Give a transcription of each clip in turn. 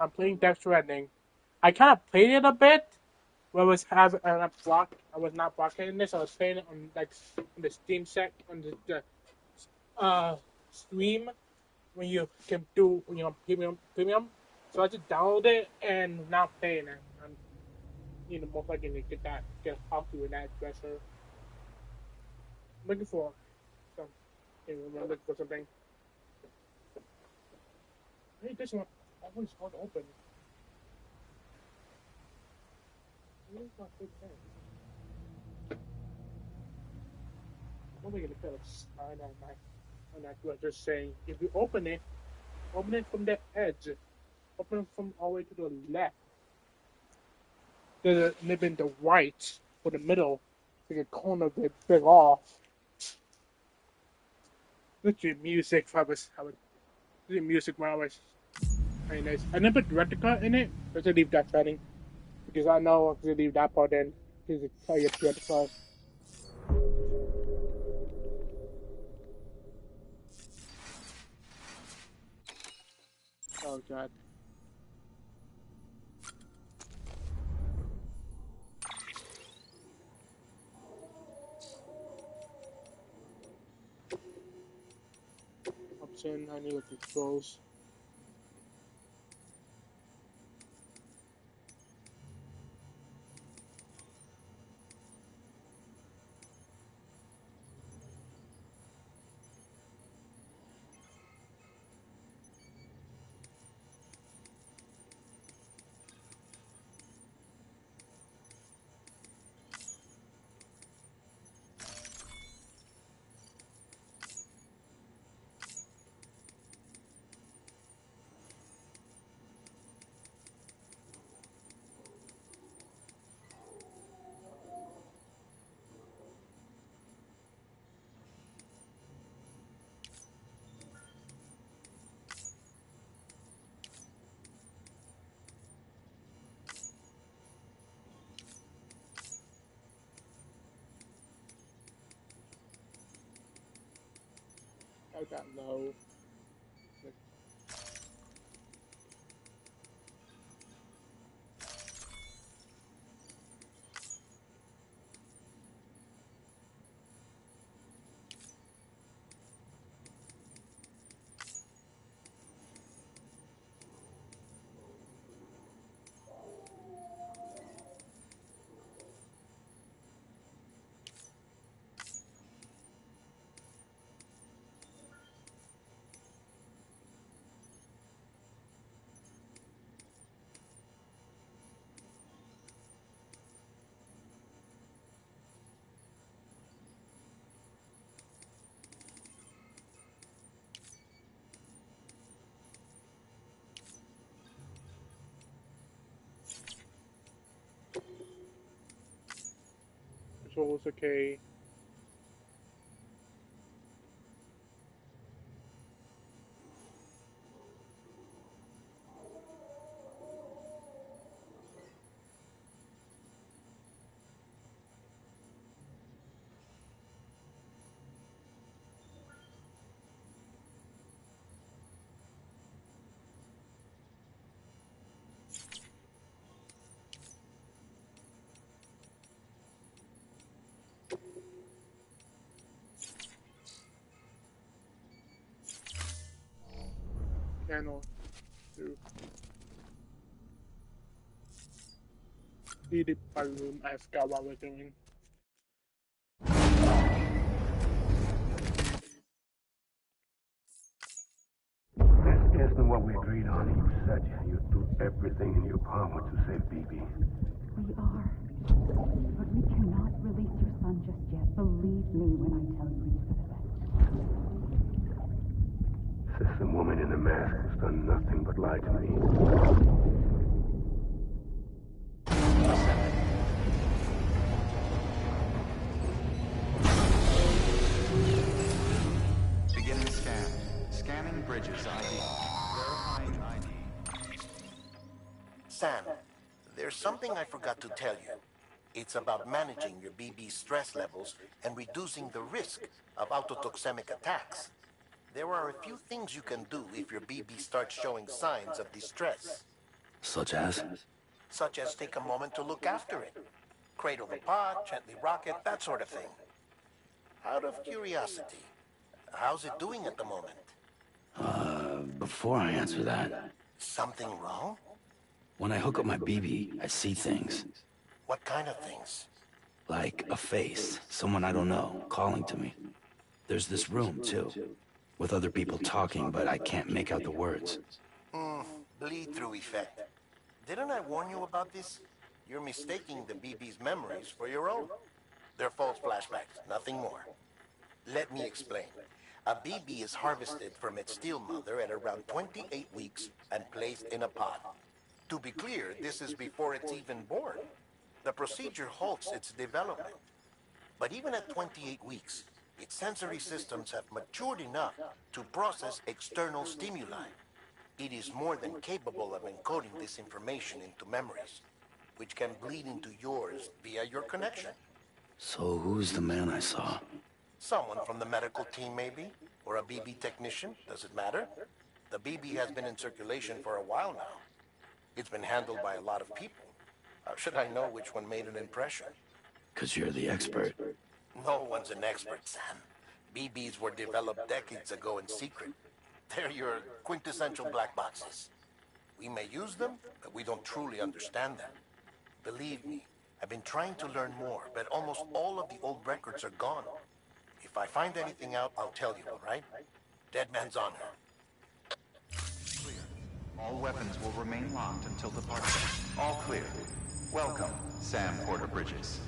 I'm playing Death Stranding. I kind of played it a bit, but I was not blocking this. I was playing it on like on the Steam set on the stream when you can do premium. So I just downloaded it and now playing it. I'm most likely to get a copy with that dresser. I'm looking for some. I'm looking for something. Hey, this one. That one's hard to open. Where's my big pen? I'm probably gonna put a sign on that door just saying if you open it from the edge. Open it from all the way to the left. There's a nib in the right or the middle, like a corner bit off. Literally music literally music when I was playing this. I never director cut in it. Let's leave that setting. Because I know if you leave that part in, because it's how you director cut. Oh god. Option, I need the controls. I got low. Controls okay. Channel 2. Needed by room. I forgot what we're doing. This isn't what we agreed on. You said you'd do everything in your power to save BB. We are. But we cannot release your son just yet. Believe me when I tell you it's for the best. This woman in the mask has done nothing but lie to me. Beginning scan. Scanning bridges ID. Verifying ID. Sam, there's something I forgot to tell you. It's about managing your BB stress levels and reducing the risk of autotoxemic attacks. There are a few things you can do if your BB starts showing signs of distress. Such as? Such as take a moment to look after it. Cradle the pod, gently rock it, that sort of thing. Out of curiosity, how's it doing at the moment? Before I answer that, Something wrong? when I hook up my BB, I see things. What kind of things? Like a face, someone I don't know, calling to me. There's this room, too, with other people talking, but I can't make out the words. Bleed-through effect. Didn't I warn you about this? You're mistaking the BB's memories for your own. They're false flashbacks, nothing more. Let me explain. A BB is harvested from its steel mother at around 28 weeks and placed in a pod. To be clear, this is before it's even born. The procedure halts its development. But even at 28 weeks, its sensory systems have matured enough to process external stimuli. It is more than capable of encoding this information into memories, which can bleed into yours via your connection. So who's the man I saw? Someone from the medical team, maybe? Or a BB technician? Does it matter? The BB has been in circulation for a while now. It's been handled by a lot of people. How should I know which one made an impression? 'Cause you're the expert. No one's an expert, Sam. BBs were developed decades ago in secret. They're your quintessential black boxes. We may use them, but we don't truly understand them. Believe me, I've been trying to learn more, but almost all of the old records are gone. If I find anything out, I'll tell you, all right? Dead man's honor. Clear. All weapons will remain locked until departure. All clear. Welcome, Sam Porter Bridges.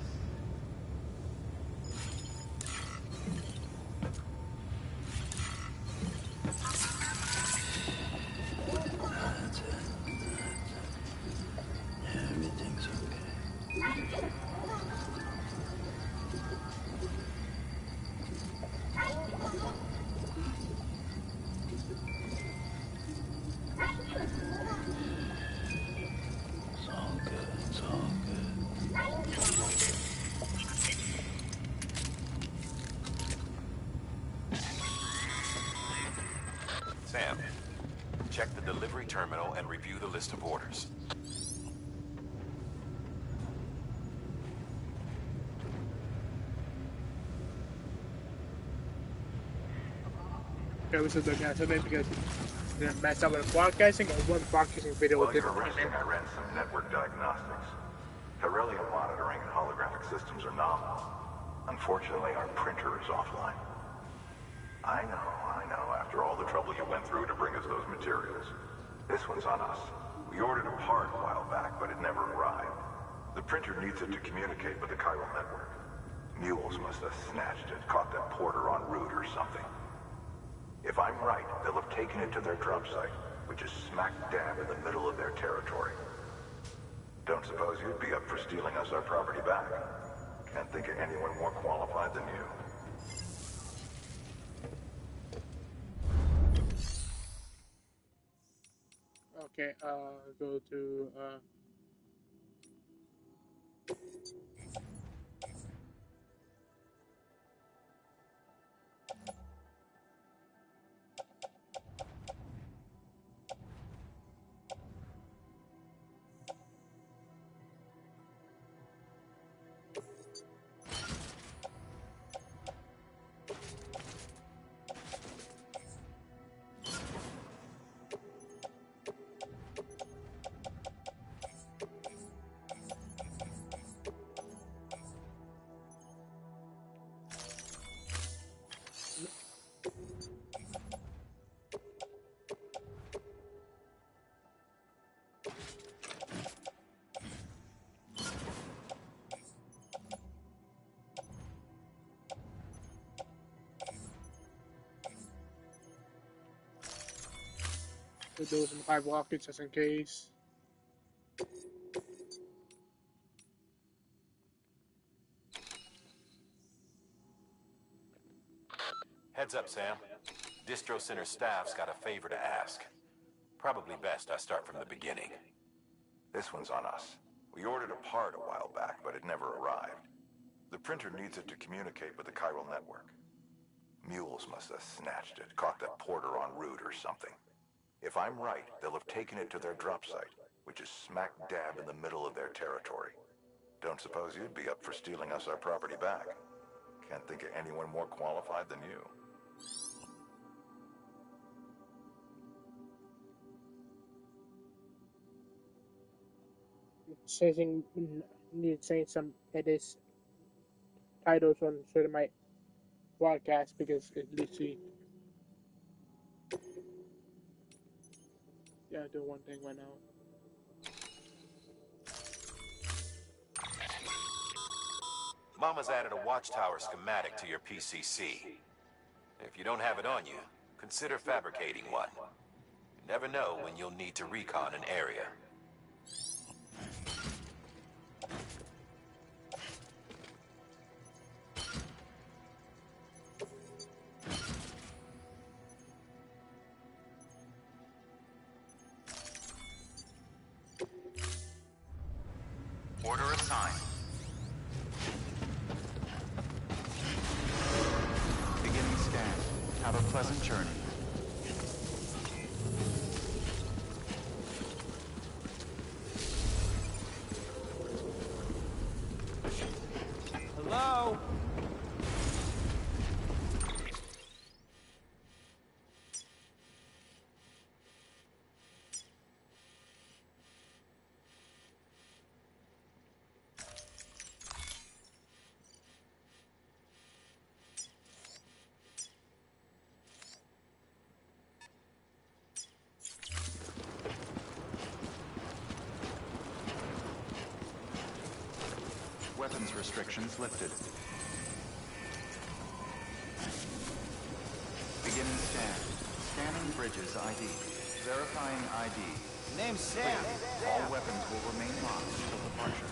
That's it. Everything's okay. It's all good. It's all good. Sam, check the delivery terminal and review the list of orders. Okay, we should look at something because it didn't match up with the broadcasting or one broadcasting video While with you different were resting, I ran some network diagnostics. Beryllium monitoring and holographic systems are nominal. Unfortunately, our printer is offline. I know, after all the trouble you went through to bring us those materials. This one's on us. We ordered a part a while back, but it never arrived. The printer needs it to communicate with the chiral network. Mules must have snatched it, caught that porter en route or something. If I'm right, they'll have taken it to their drop site, which is smack dab in the middle of their territory. Don't suppose you'd be up for stealing us our property back? Can't think of anyone more qualified than you. Okay, go to do some 5 rockets just in case. Heads up, Sam. Distro Center staff's got a favor to ask. Probably best I start from the beginning. This one's on us. We ordered a part a while back, but it never arrived. The printer needs it to communicate with the chiral network. Mules must have snatched it, caught that porter en route or something. If I'm right, they'll have taken it to their drop site, which which is smack dab in the middle of their territory. Don't suppose you'd be up for stealing us our property back. Can't think of anyone more qualified than you. Changing, need to change some edits, titles on certain my broadcast because it's literally, yeah, I do one thing right now. Mama's added a watchtower schematic to your PCC. If you don't have it on you, consider fabricating one. You never know when you'll need to recon an area. Order assigned. Beginning scan. Have a pleasant journey. Hello? Weapons restrictions lifted. Beginning scan. Scanning Bridges ID. Verifying ID. Name's Sam. All weapons will remain locked until departure.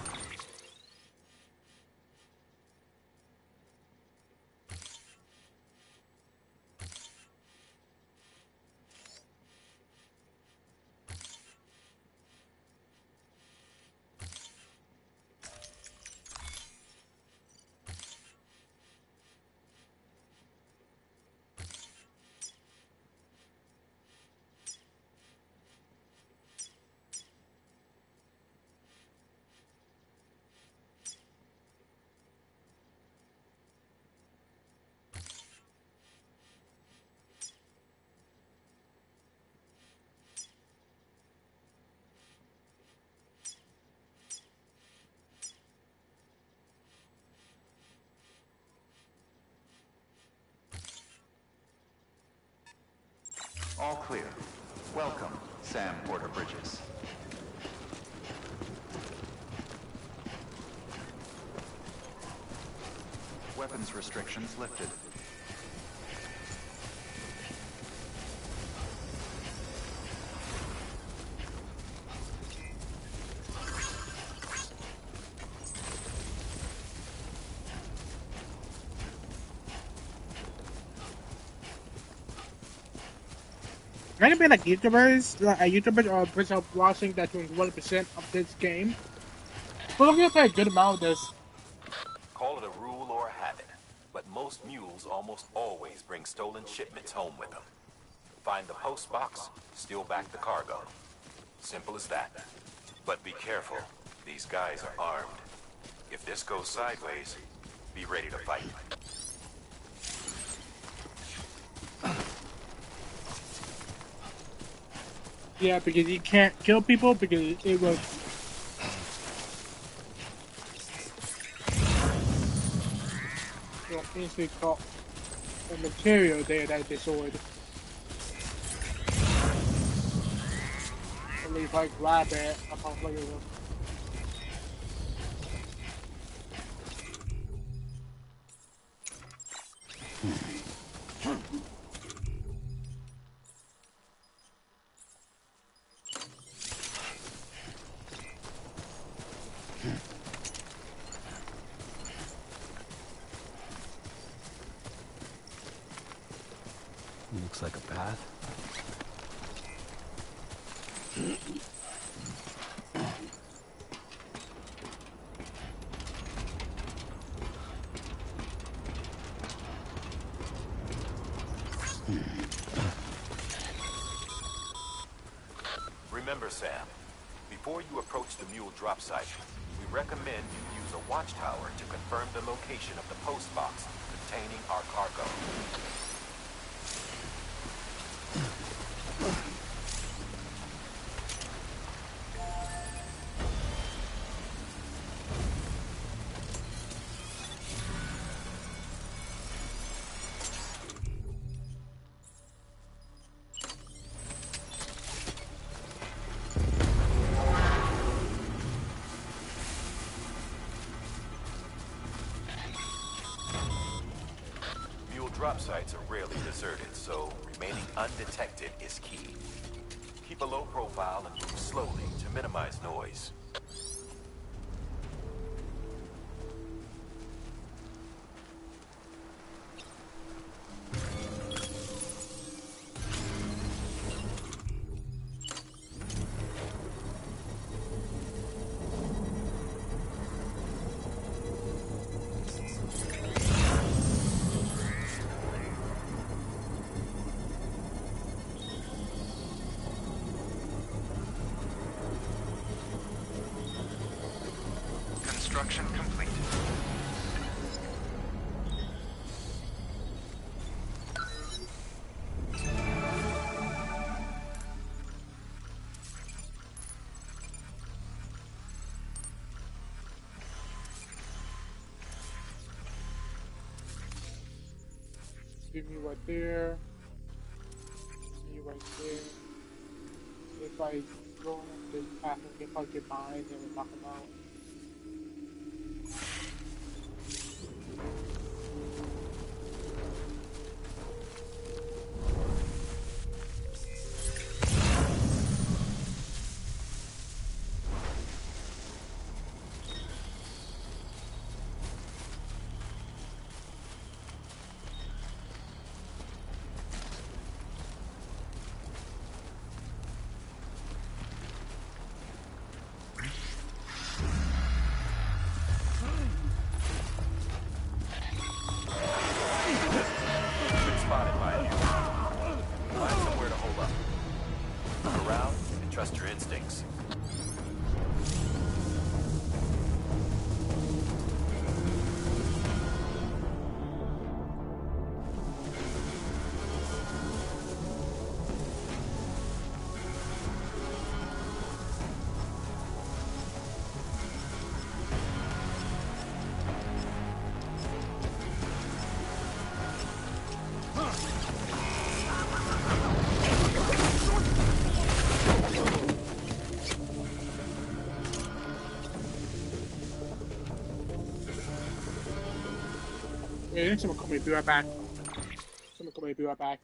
All clear. Welcome, Sam Porter Bridges. Weapons restrictions lifted. Might have been like YouTubers, like a YouTuber or a person watching that's doing 1% of this game. But I'm gonna play a good amount of this. Call it a rule or a habit, but most mules almost always bring stolen shipments home with them. Find the post box, steal back the cargo. Simple as that. But be careful. These guys are armed. If this goes sideways, be ready to fight. Yeah, because you can't kill people because it was. You'll instantly caught the material there that they destroyed. And if I grab it, I can't play with it. Looks like a path. Remember, Sam, Before you approach the mule drop site, we recommend you use a watchtower to confirm the location of the post box containing our cargo. Drop sites are rarely deserted, so remaining undetected is key. Keep a low profile and move slowly to minimize noise. Construction complete. Give me right there. See right there. If I go on this path, I can probably get behind him and knock him out. Spotted by you. Find somewhere to hold up. Look around and trust your instincts. Yeah, someone call me, be right back. Someone call me, be right back.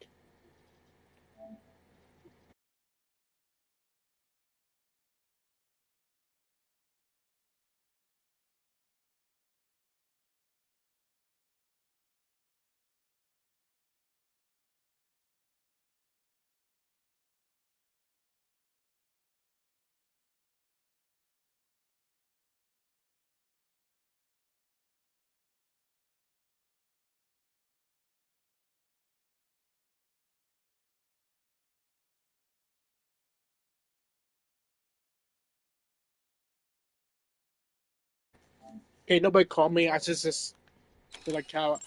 Okay, nobody call me. I just feel like how.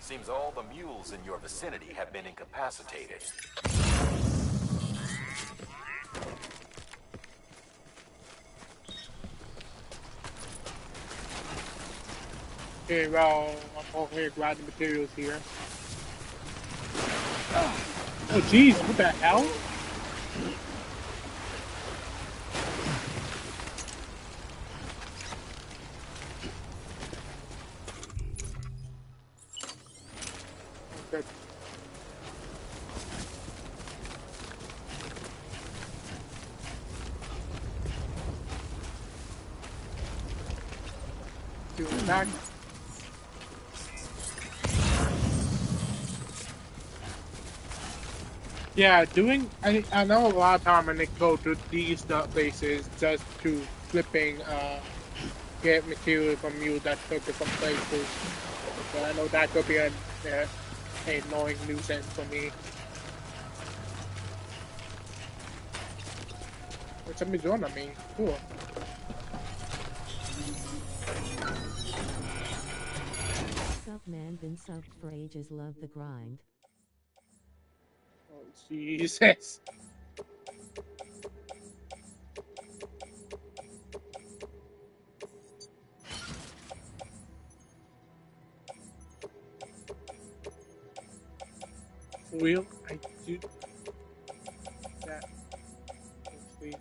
Seems all the mules in your vicinity have been incapacitated. Okay, well, I'm over here grabbing materials here. Oh, jeez, what the hell? Okay. Doing back. Yeah, I know a lot of time when they go to these places just to flipping get material from you that took it from places. But I know that could be an annoying nuisance for me. But somebody's on me. Cool. Sup man, been subbed for ages, love the grind. Oh Jesus. For real, I do that. Hopefully.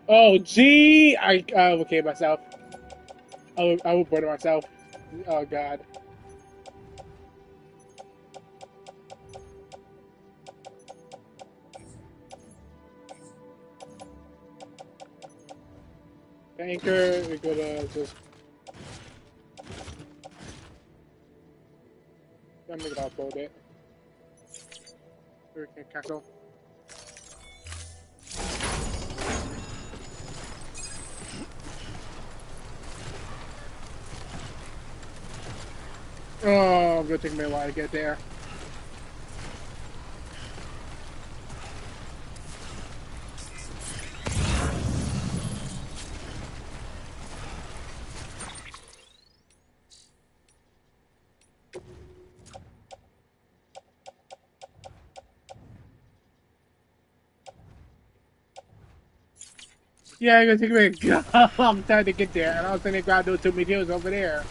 Oh gee, I okay myself. I will burn myself. Oh god. The anchor, we're gonna just I'm gonna upload it. Hurricane Castle. Oh, it's gonna take me a while to get there. Yeah, it's gonna take me a long time to get there, and I was gonna grab those two materials over there.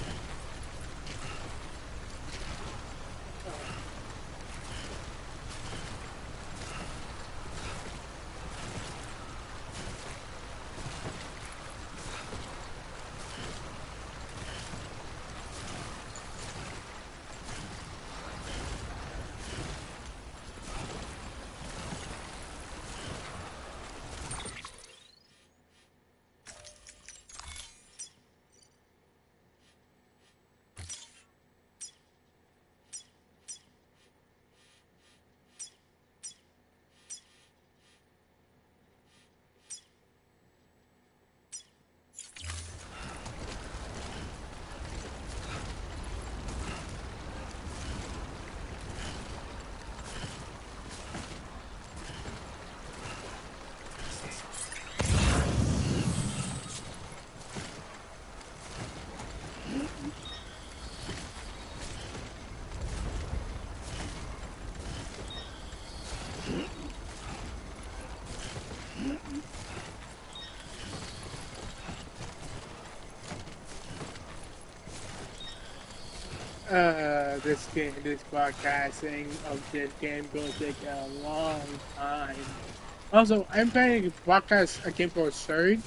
This broadcasting of this game will take a long time. Also, I'm planning to broadcast a game for Surge.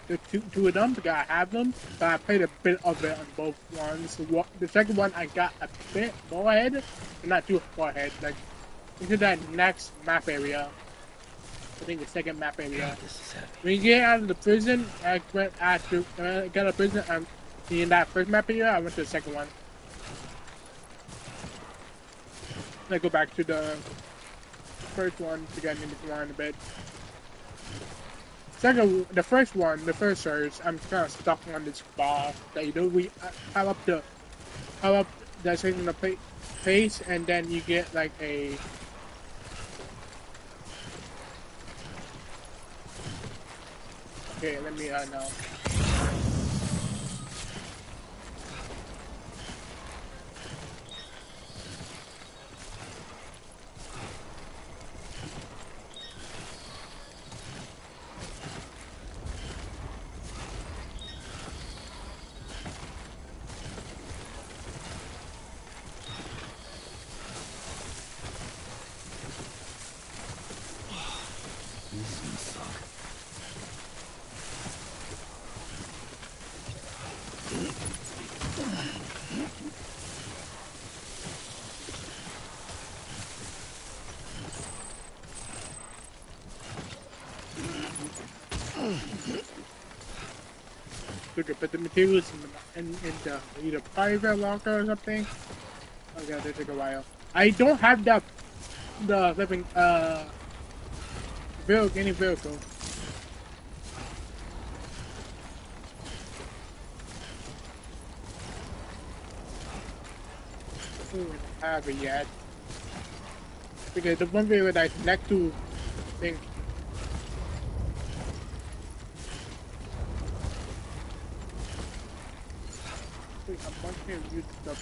The two of them, because I have them, but I played a bit of it on both ones. The second one, I got a bit more ahead, but not too far ahead. Like, into that next map area. I think the second map area. When you get out of the prison, I went after, I got out of prison, in that first map area, I went to the second one. I go back to the first one to get into one a bit. Second, the first one, the first search, I'm kind of stuck on this bar that you know we power up the section of pace, and then you get like a. Okay, let me know. Look, but the materials in the either private locker or something. Okay, they take a while. I don't have the living vehicle, any vehicle. I don't have it yet. Because the one vehicle that I select to think. I'm going to use the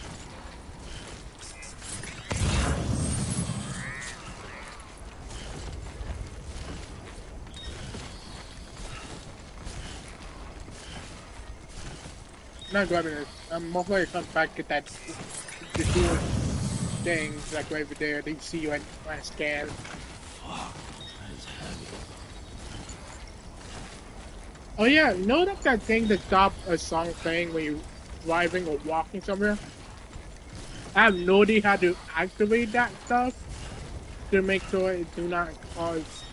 not grabbing it. I'm most likely come back at that the two things like right over there. They see you when I scan. Fuck, that is heavy. Oh yeah, you know that thing that stop a song playing when you're driving or walking somewhere? I have no idea how to activate that stuff to make sure it do not cause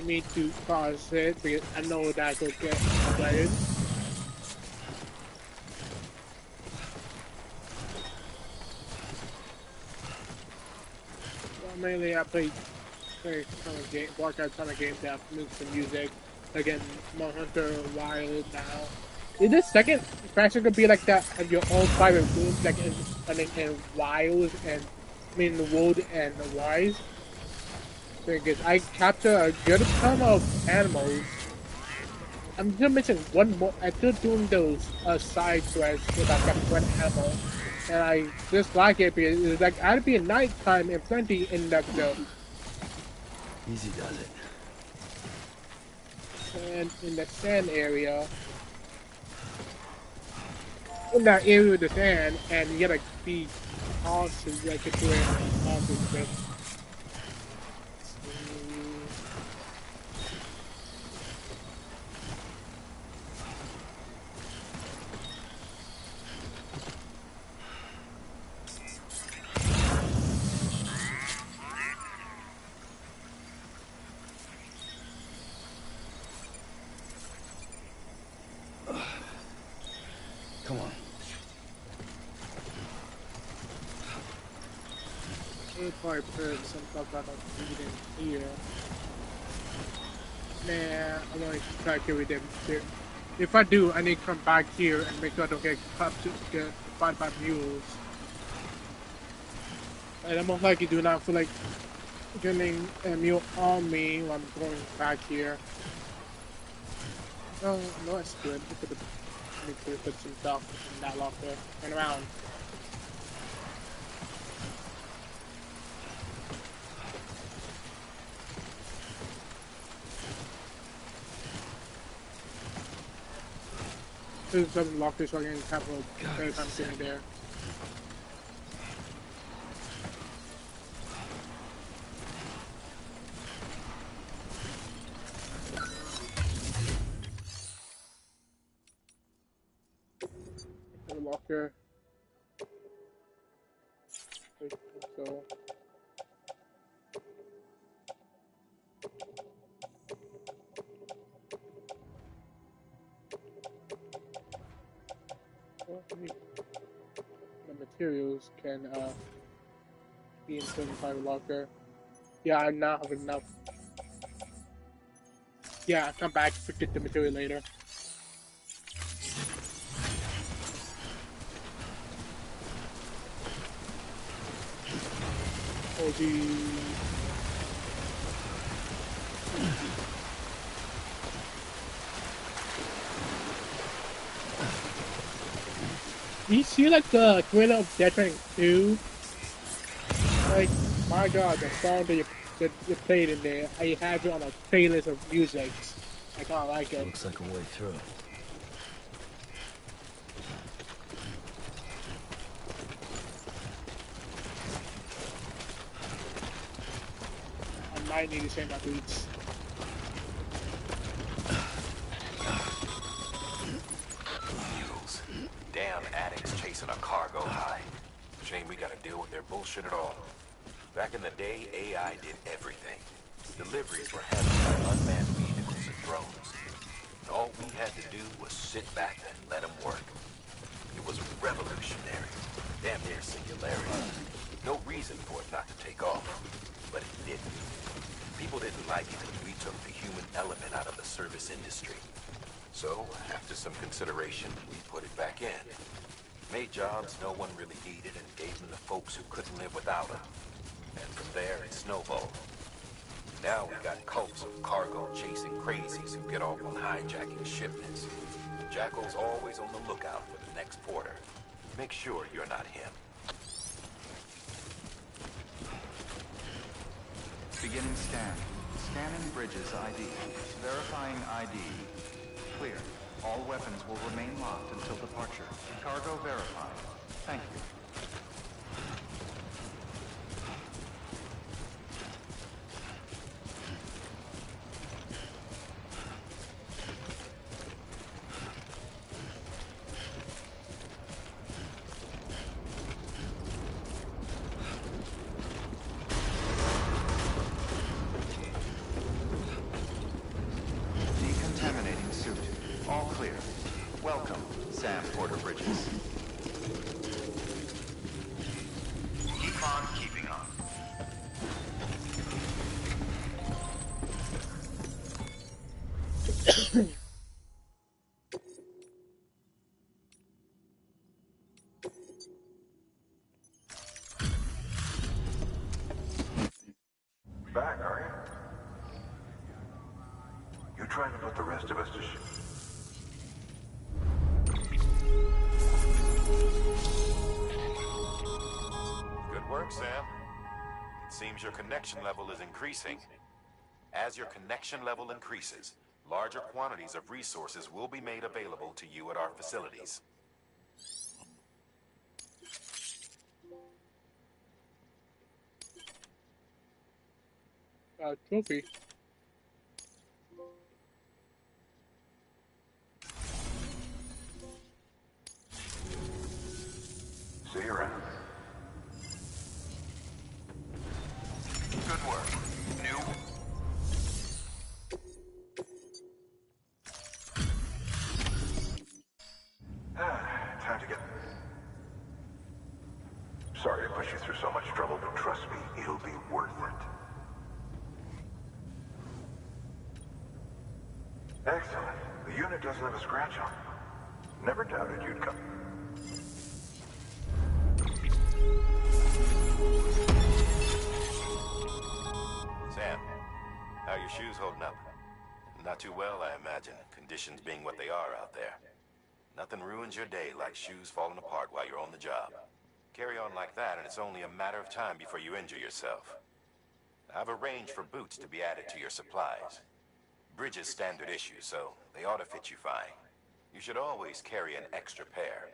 me to cause it because I know that will get updated. Well, mainly I play ton of game, work out ton of games that move some music. Again, Hunter Wild now. Is this second faction could be like that of your own private room, like in Wild and I mean the Wood and the Wise? Because I capture a good ton of animals. I'm just missing one more. I'm still doing those side quests if I capture one animal, and I just like it because it's like I'd be at nighttime and plenty in the Easy does it. and in the sand area. In that area with the sand, and you gotta be cautious, like it's where cautious with. Come on. I'll probably put some stuff I don't need in here. Nah, I'm gonna try to get rid of them. If I do, I need to come back here and make sure I don't get caught by mules. And I most likely do not feel like getting a mule on me when I'm going back here. Oh, no, that's good. Let me put some stuff in that locker and around. There's some lockers so I can have a better time sitting there. Locker. So. Well, the materials can be in certain private locker. Yeah, I now have enough. Yeah, come back, get the material later. Oh, you see, like, the trailer of Death Stranding 2? Like, my god, the song that you played in there, I have it on a playlist of music. I kind of like it. Looks like a way through. I might need to say my beats. Mules. Damn addicts chasing a cargo high. Shame we gotta deal with their bullshit at all. Back in the day, AI did everything. Deliveries were handled by unmanned vehicles and drones. And all we had to do was sit back and let them work. It was revolutionary. Damn near singularity. No reason for it not to take off. But it didn't. People didn't like it when we took the human element out of the service industry. So, after some consideration, we put it back in. Made jobs no one really needed and gave them to folks who couldn't live without them. And from there, it snowballed. Now we got cults of cargo-chasing crazies who get off on hijacking shipments. Jackal's always on the lookout for the next porter. Make sure you're not him. Beginning scan. Scanning Bridges ID. Verifying ID. Clear. All weapons will remain locked until departure. Cargo verified. Thank you. Decontaminating suit. All clear. Welcome, Sam Porter Bridges. Keep on keeping on. Back, are you? You trying to put the rest of us to shame? Good work, Sam. It seems your connection level is increasing. As your connection level increases, larger quantities of resources will be made available to you at our facilities. Trophy. See you around. Good work. New. Time to get... Sorry to push you through so much trouble, but trust me, it'll be worth it. Excellent. The unit doesn't have a scratch on it. Never doubted you'd come. Sam, how are your shoes holding up? Not too well, I imagine, conditions being what they are out there. Nothing ruins your day like shoes falling apart while you're on the job. Carry on like that and it's only a matter of time before you injure yourself. I've arranged for boots to be added to your supplies. Bridges standard issue, so they ought to fit you fine. You should always carry an extra pair.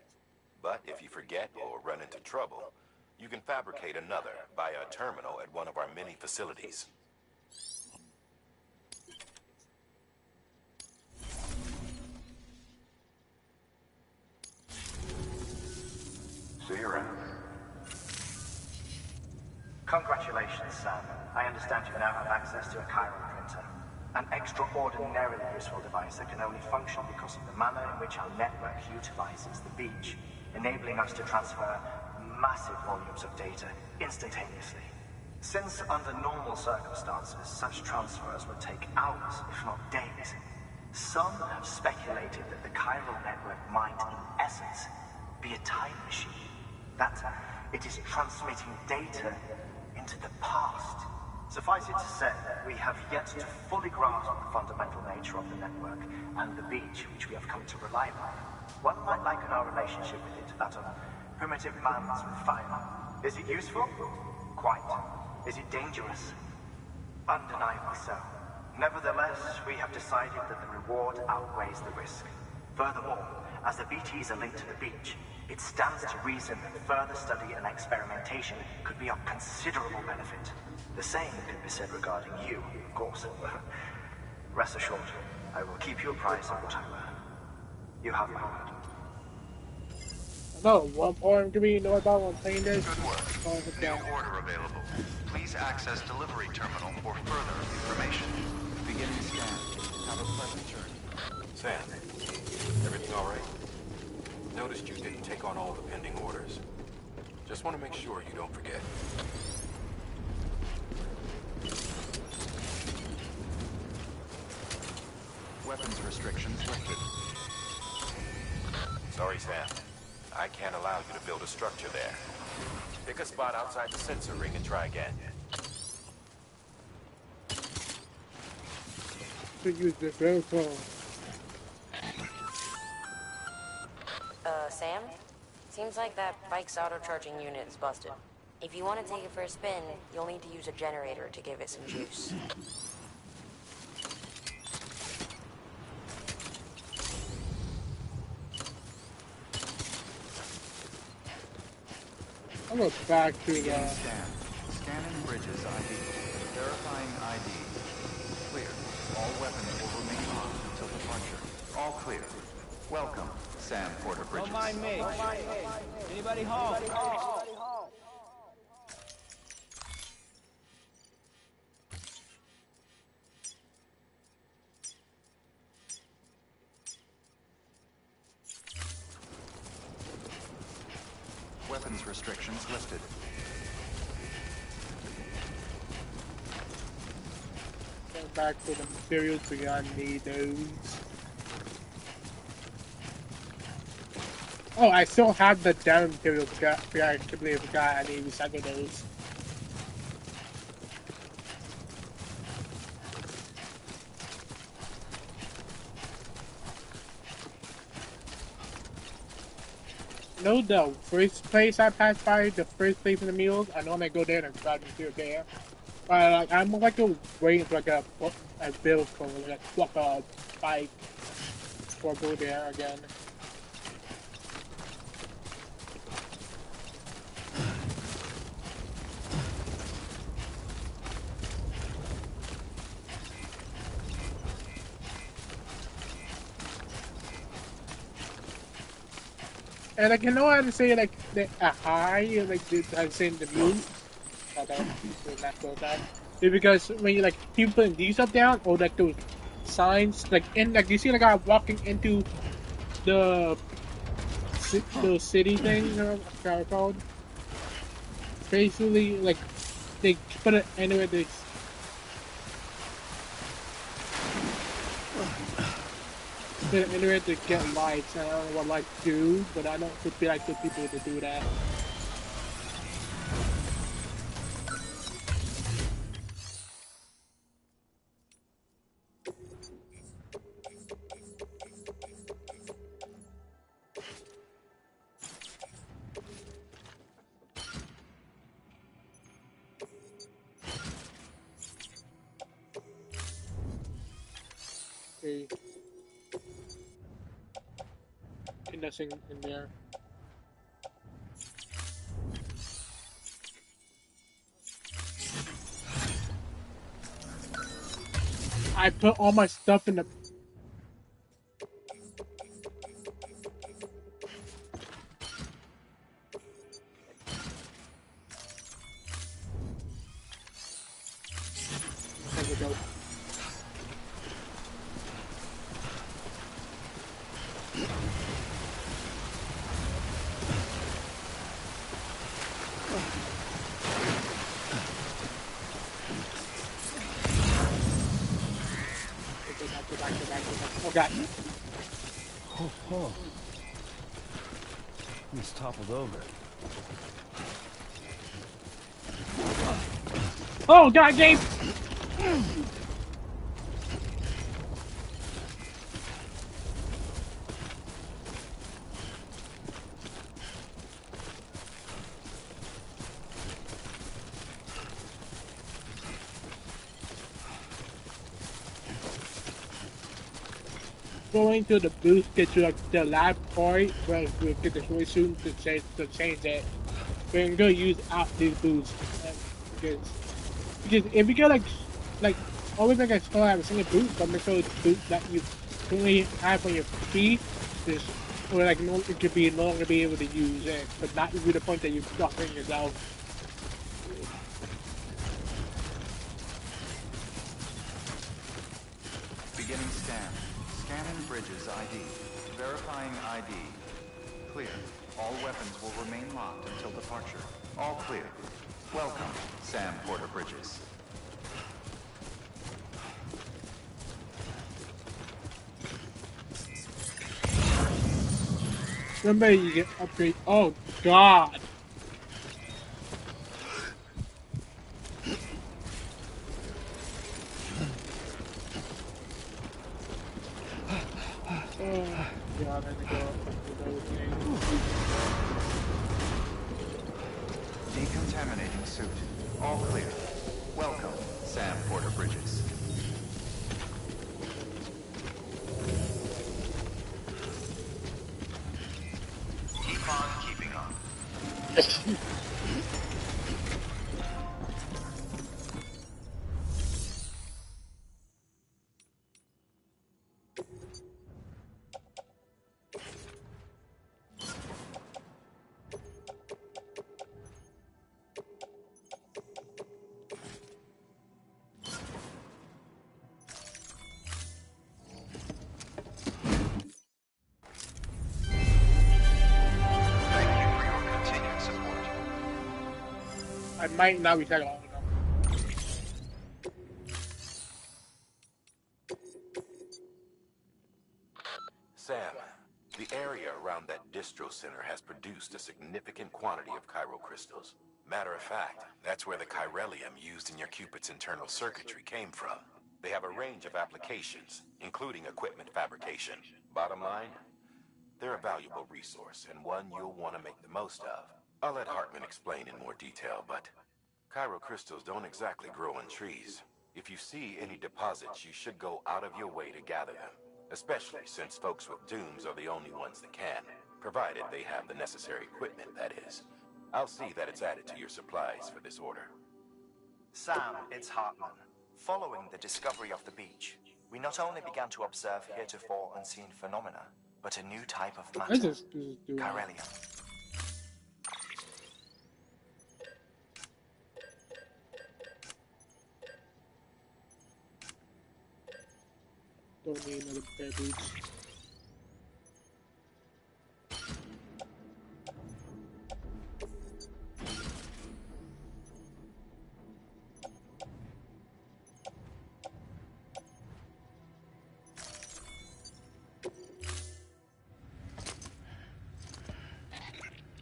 But if you forget or run into trouble, you can fabricate another via a terminal at one of our many facilities. See you around. Congratulations, Sam. I understand you now have access to a chiral printer. An extraordinarily useful device that can only function because of the manner in which our network utilizes the beach, enabling us to transfer massive volumes of data instantaneously. Since under normal circumstances, such transfers would take hours, if not days, some have speculated that the chiral network might, in essence, be a time machine. That it is transmitting data into the past. Suffice it to say, we have yet to fully grasp the fundamental nature of the network and the beach which we have come to rely upon. One might liken our relationship with it to that of primitive mans with fire. Is it useful? Quite. Is it dangerous? Undeniably so. Nevertheless, we have decided that the reward outweighs the risk. Furthermore, as the BTs are linked to the beach, it stands to reason that further study and experimentation could be of considerable benefit. The same could be said regarding you, of course. Rest assured, I will keep you apprised of what I learn. You have my word. No, one point to me know about when playing this. Good work. New order available. Please access delivery terminal for further information. Beginning scan. Have a pleasant journey. Sam, everything all right? Noticed you didn't take on all the pending orders. Just want to make sure you don't forget. Weapons restrictions lifted. Sorry, Sam. I can't allow you to build a structure there. Pick a spot outside the sensor ring and try again. To use the cell phone. Sam? Seems like that bike's auto-charging unit is busted. If you want to take it for a spin, you'll need to use a generator to give it some juice. I'm going back to the... Scan. Scanning bridges ID. Verifying ID. Clear. All weapons will remain on until departure. All clear. Welcome, Sam Porter Bridges. Don't mind me. Anybody home? Weapons restrictions lifted. Get back to the materials because I need those. Oh, I still have the down materials. I completely forgot I need to recycle those. No, the first place I passed by, the first place in the mules, I normally go there and grab the material there. But like, I'm like waiting for like a vehicle, like a bike, before I go there again. And like, you know how to say like the high, like I'm saying the moon. I don't not go that. It's because when you like people putting these up down or like those signs like in like you see like I'm walking into the city thing or what it's called. Basically like they put it anywhere they. Anyway to get lights, and I don't know what lights do, but I don't feel like the people to do that. Okay. Nothing in there. I put all my stuff in the... There we go. God. Oh. He's toppled over. Oh, God, Gabe! Going to the booth, get to the lab point where we get the swim suit to change it. We're gonna use out these booths because if we get like always make a still have a single boot, but make sure the boot that you currently have on your feet is or like no it could be no longer be able to use it, but not to the point that you're buffering yourself. Beginning scan. Scanning bridges ID. Verifying ID. Clear. All weapons will remain locked until departure. All clear. Welcome, Sam Porter Bridges. Remember you get upgrade. Oh God. Oh God, I had to go up to those things. Decontaminating suit. All clear. Welcome, Sam Porter Bridges. Keep on keeping on. I might not be taking all of them. Sam, the area around that distro center has produced a significant quantity of crystals. Matter of fact, that's where the chiralium used in your Cupid's internal circuitry came from. They have a range of applications, including equipment fabrication. Bottom line, they're a valuable resource and one you'll want to make the most of. I'll let Hartman explain in more detail, but crystals don't exactly grow on trees. If you see any deposits, you should go out of your way to gather them. Especially since folks with dooms are the only ones that can, provided they have the necessary equipment, that is. I'll see that it's added to your supplies for this order. Sam, it's Hartman. Following the discovery of the beach, we not only began to observe heretofore unseen phenomena, but a new type of matter, chiralium. Don't need another pair of boots.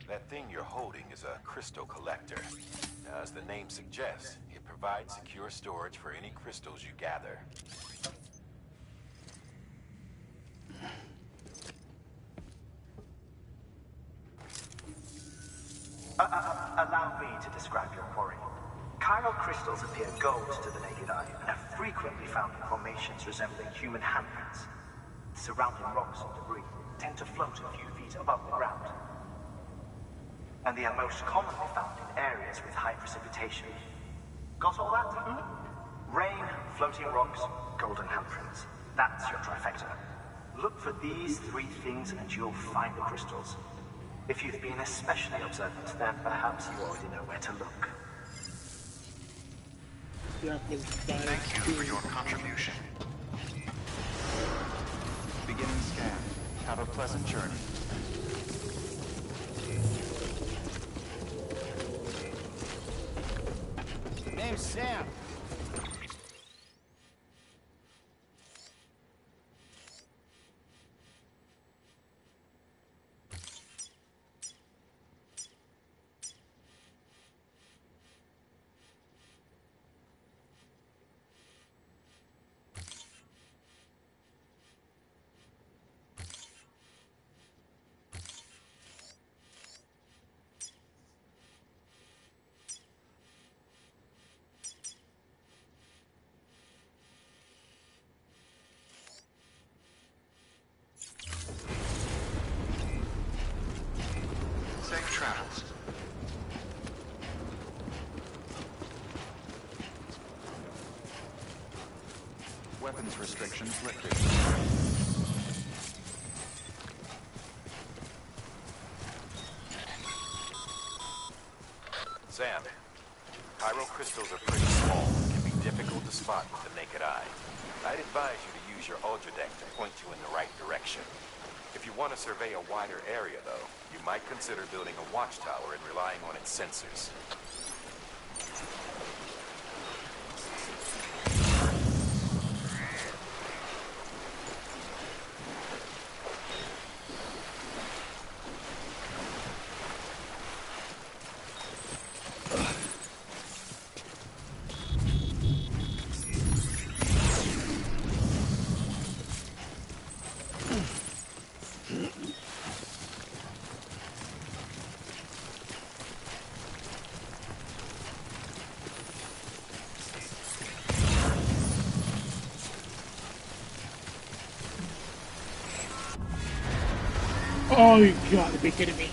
That thing you're holding is a crystal collector. Now, as the name suggests, it provides secure storage for any crystals you gather. Allow me to describe your quarry. Chiral crystals appear gold to the naked eye and are frequently found in formations resembling human handprints. Surrounding rocks and debris tend to float a few feet above the ground. And they are most commonly found in areas with high precipitation. Got all that? Rain, floating rocks, golden handprints. That's your trifecta. Look for these three things and you'll find the crystals. If you've been especially observant, then perhaps you already know where to look. Thank you for your contribution. Beginning scan. Have a pleasant journey. Name's Sam. weapons restrictions lifted. Sam, pyro crystals are pretty small and can be difficult to spot with the naked eye. I'd advise you to use your Ultradeck to point you in the right direction. If you want to survey a wider area, though, you might consider building a watchtower and relying on its sensors. Oh, you gotta be kidding me.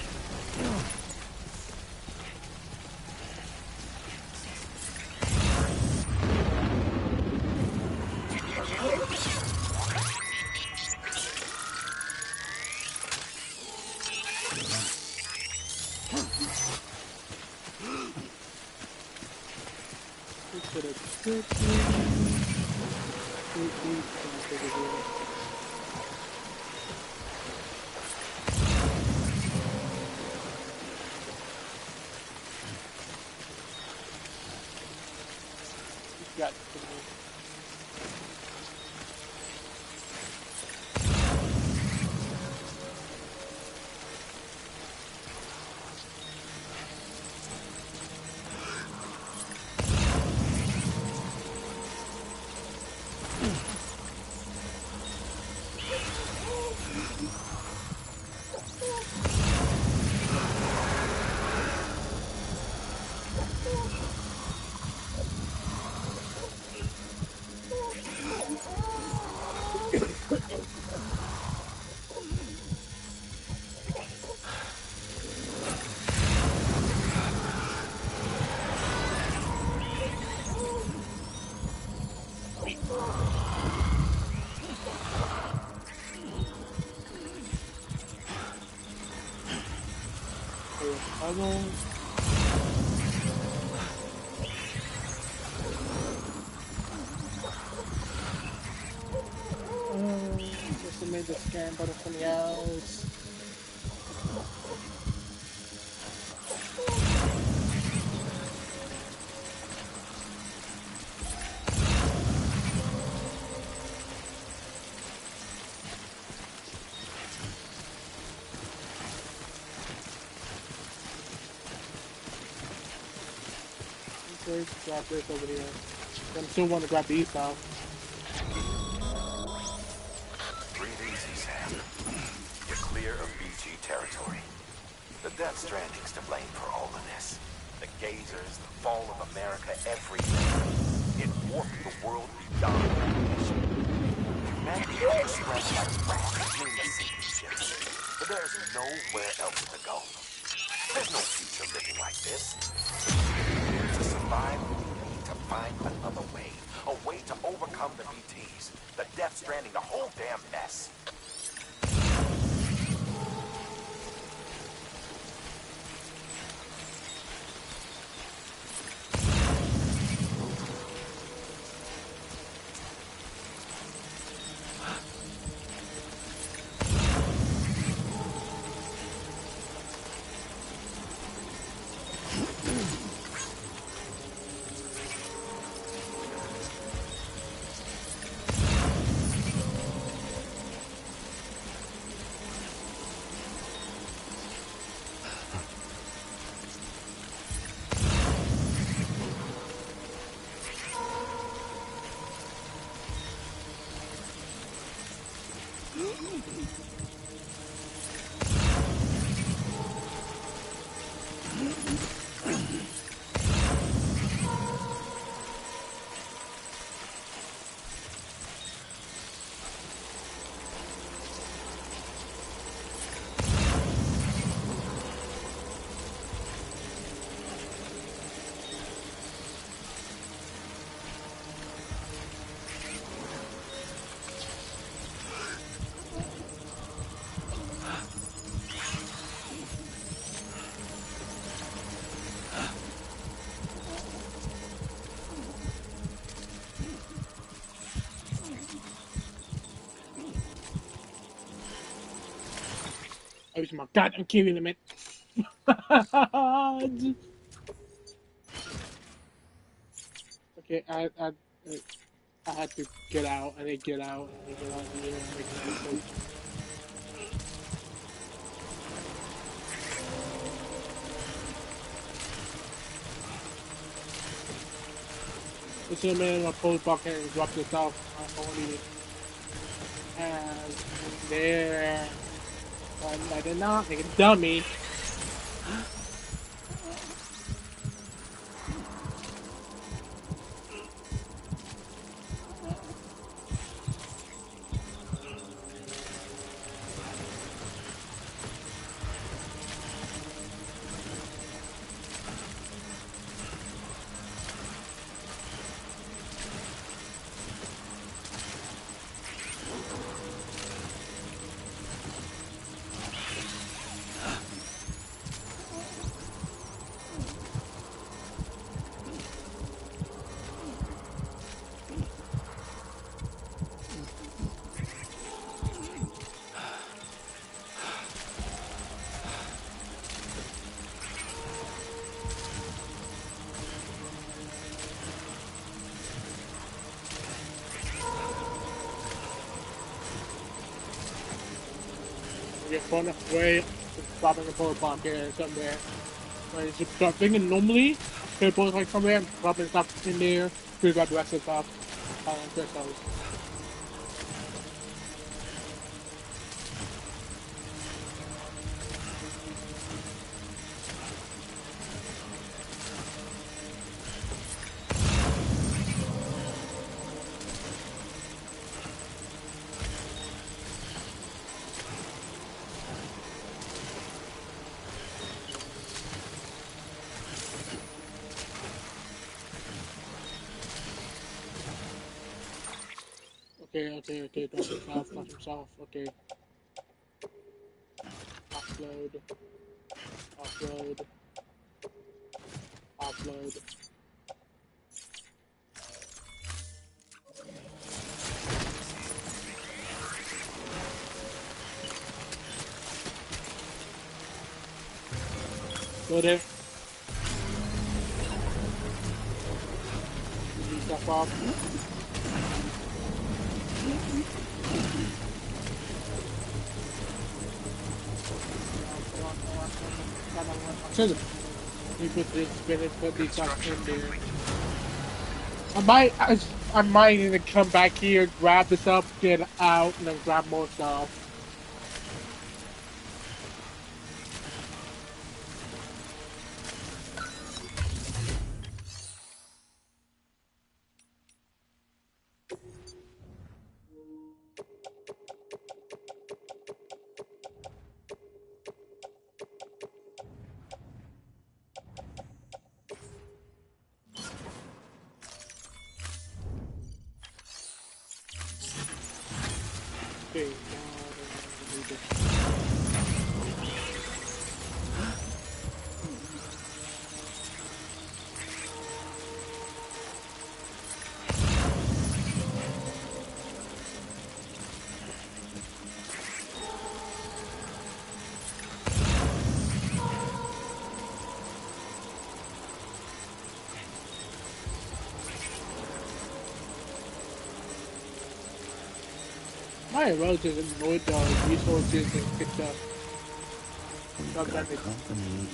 Got just made the scan button for something else. Grab this over here. I'm still want to grab these now. Breathe easy, Sam. You're clear of BG territory. The Death Stranding's to blame for all of this. The gazers, the fall of America, everything. It warped the world beyond recognition. Humanity is spread like rats between the sinking ships. But there's nowhere else to go. There's no future living like this. To survive, we need to find another way. A way to overcome the BTs. The Death Stranding, the whole damn mess. was my goddamn key limit. Okay, I had to get out. I didn't get out. I didn't get out here and make a mistake. This is a man in a post bucket and dropped this off only. And there. I did not make a dummy. Get fun away, dropping a power bomb here somewhere. Like, just dropping it normally, people like somewhere and dropping stuff in there to grab the rest of the stuff. Crystals. Okay, drop himself, okay. Upload. Load it. Leave stuff off. Put these stuff in there. I might need to come back here, grab the stuff, get out, and then grab more stuff. Okay, my relatives annoyed the resources and picked up. Sometimes Company.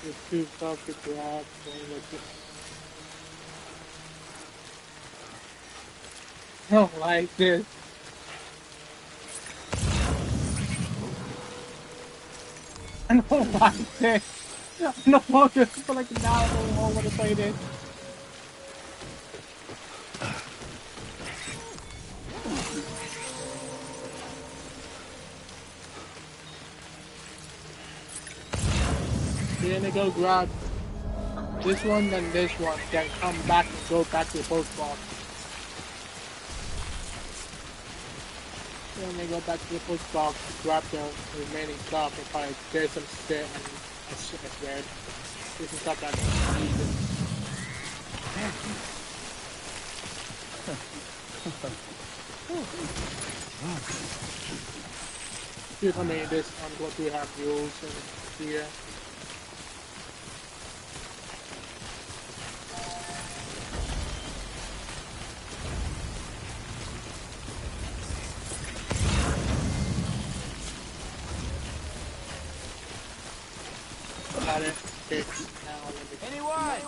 There's two stuff to grab. I don't like this. I don't like this. I don't want this. I feel like now I don't want to play this. You're gonna go grab this one, then this one, then come back and go back to the post box. Then they go back to the post box, grab the remaining stuff, and probably there's some shit and shit that's weird. There's some stuff that I don't need. Here's how many of this, what do we have rules and here. Got it. Okay, now let me... Anyone?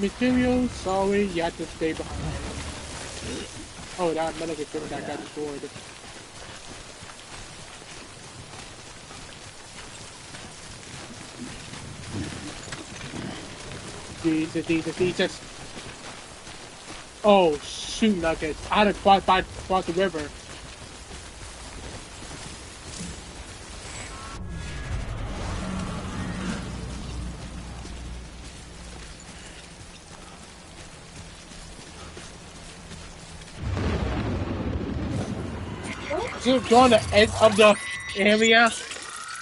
Material, sorry, you have to stay behind. Oh, that medical equipment that got destroyed. Jesus. Oh, shoot, Nuggets. I had to cross the river. Go on the edge of the area.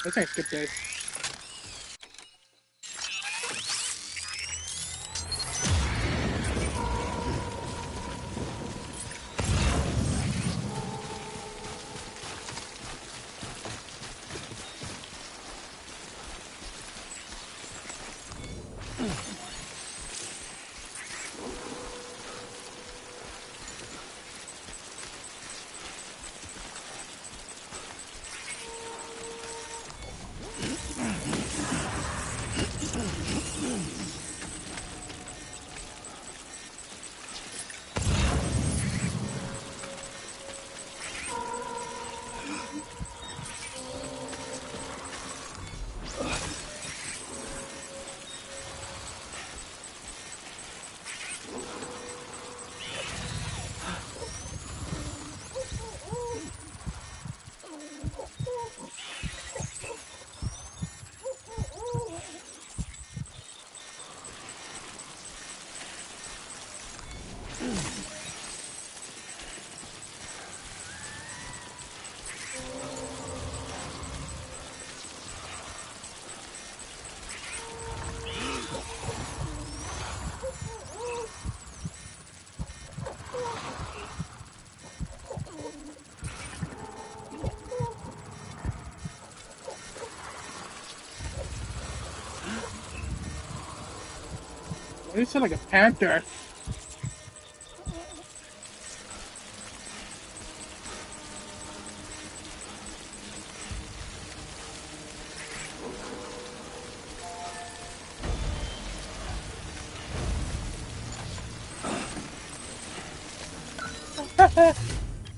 Let's not skip this. You sound like a panther.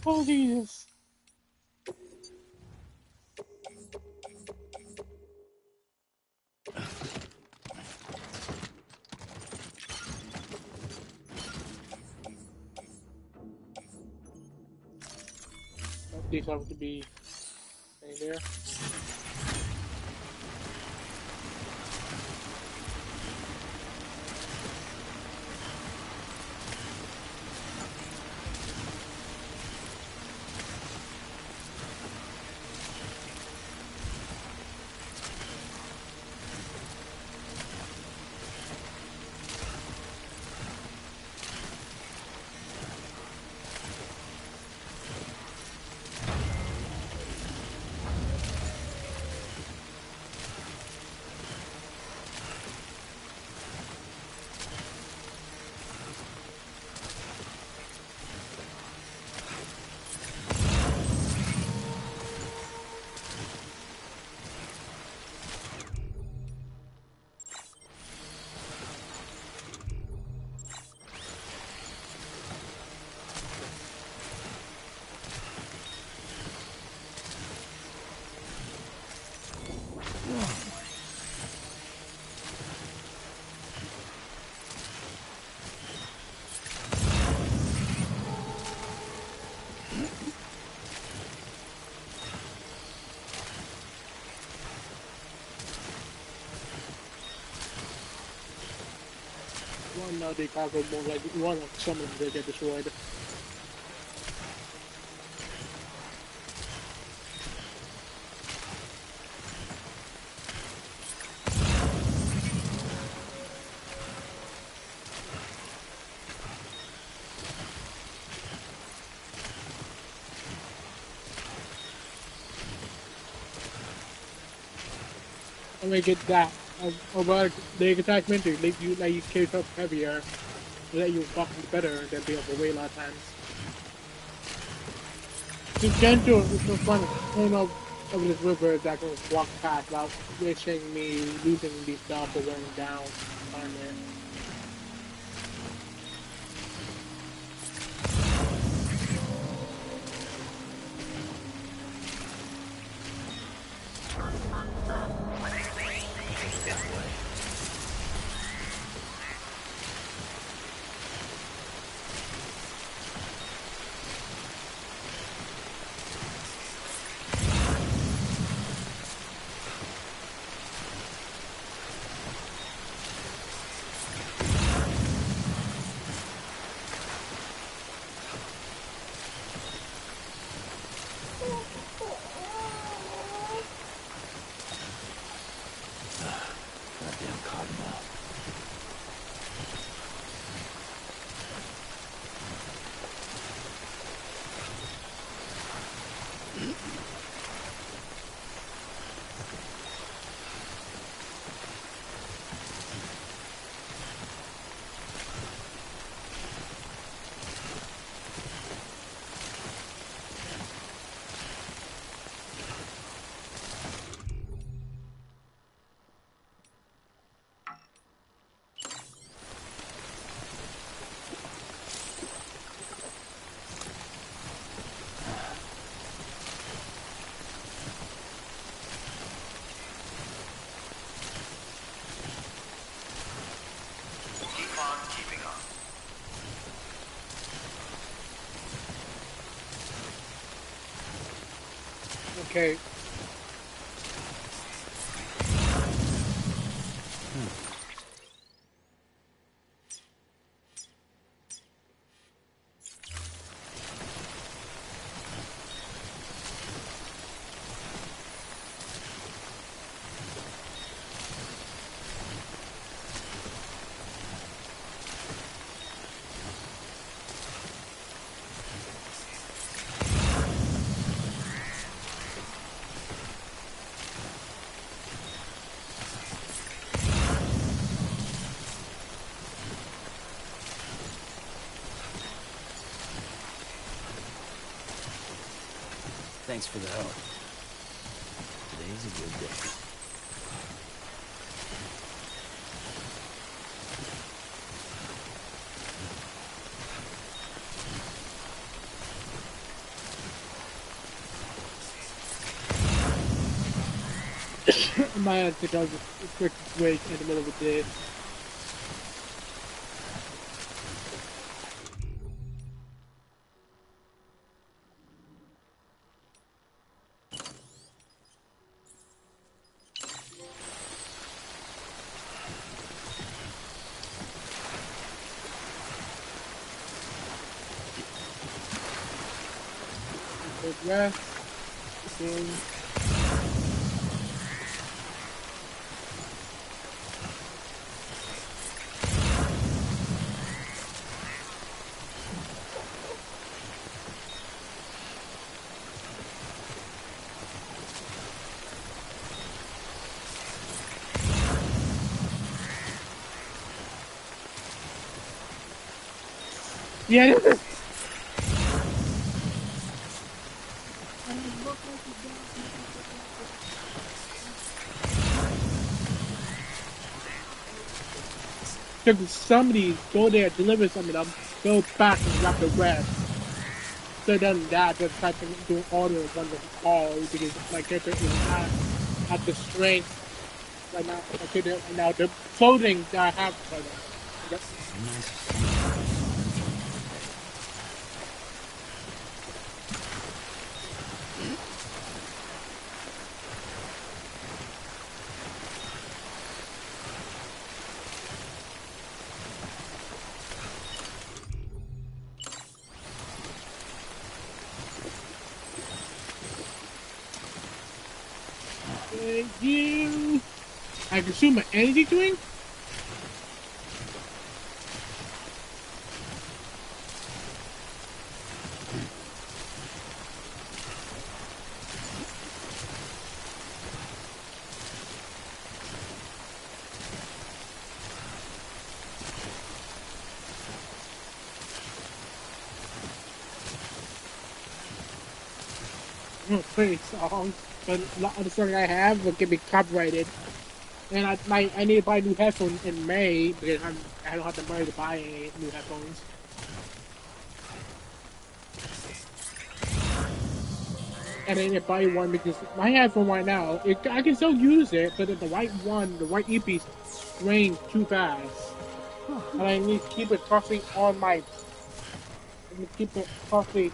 Oh, Jesus. These have to be right there. know the cargo won't like one of some of them get destroyed. I'm gonna get that. Over the attachment to let you carry up heavier, let you walk better than being overweight a lot of times. Just get into it with the fun of this river that can walk past without wishing me losing these stuff or wearing down on it. Goddamn cottonmouth. Okay. Thanks for the help. Today's a good day. I might have to take a quick break in the middle of the day. Take rest. Okay. Yeah, this is. If somebody go there, deliver some of them, go back and grab the rest. So then that just try to do order one of all because my character is not at the strength right now. My character right now the clothing that I have for them. you. I consume an energy drink? I'm gonna play songs, but a lot of the songs I have will get me copyrighted. And I need to buy new headphones in May because I don't have the money to buy any new headphones. And I need to buy one because my headphone right now, I can still use it, but the white one, the white earpiece, drains too fast. And I need to keep it constantly on my. I need to keep it constantly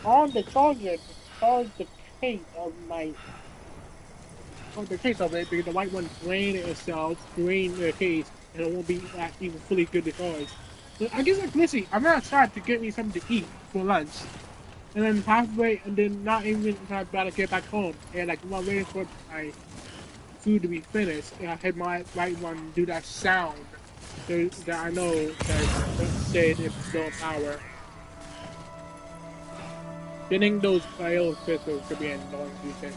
on the charger to charge the case of my. The case of it because the white one drained itself, drained the case, and it won't be that even fully good to charge. But I guess like listen, I'm gonna try to get me something to eat for lunch, and then halfway, and then not even about to get back home, and like while waiting for my food to be finished, and I had my white one do that sound that I know that said it's low power. Getting those bio crystals could be annoying to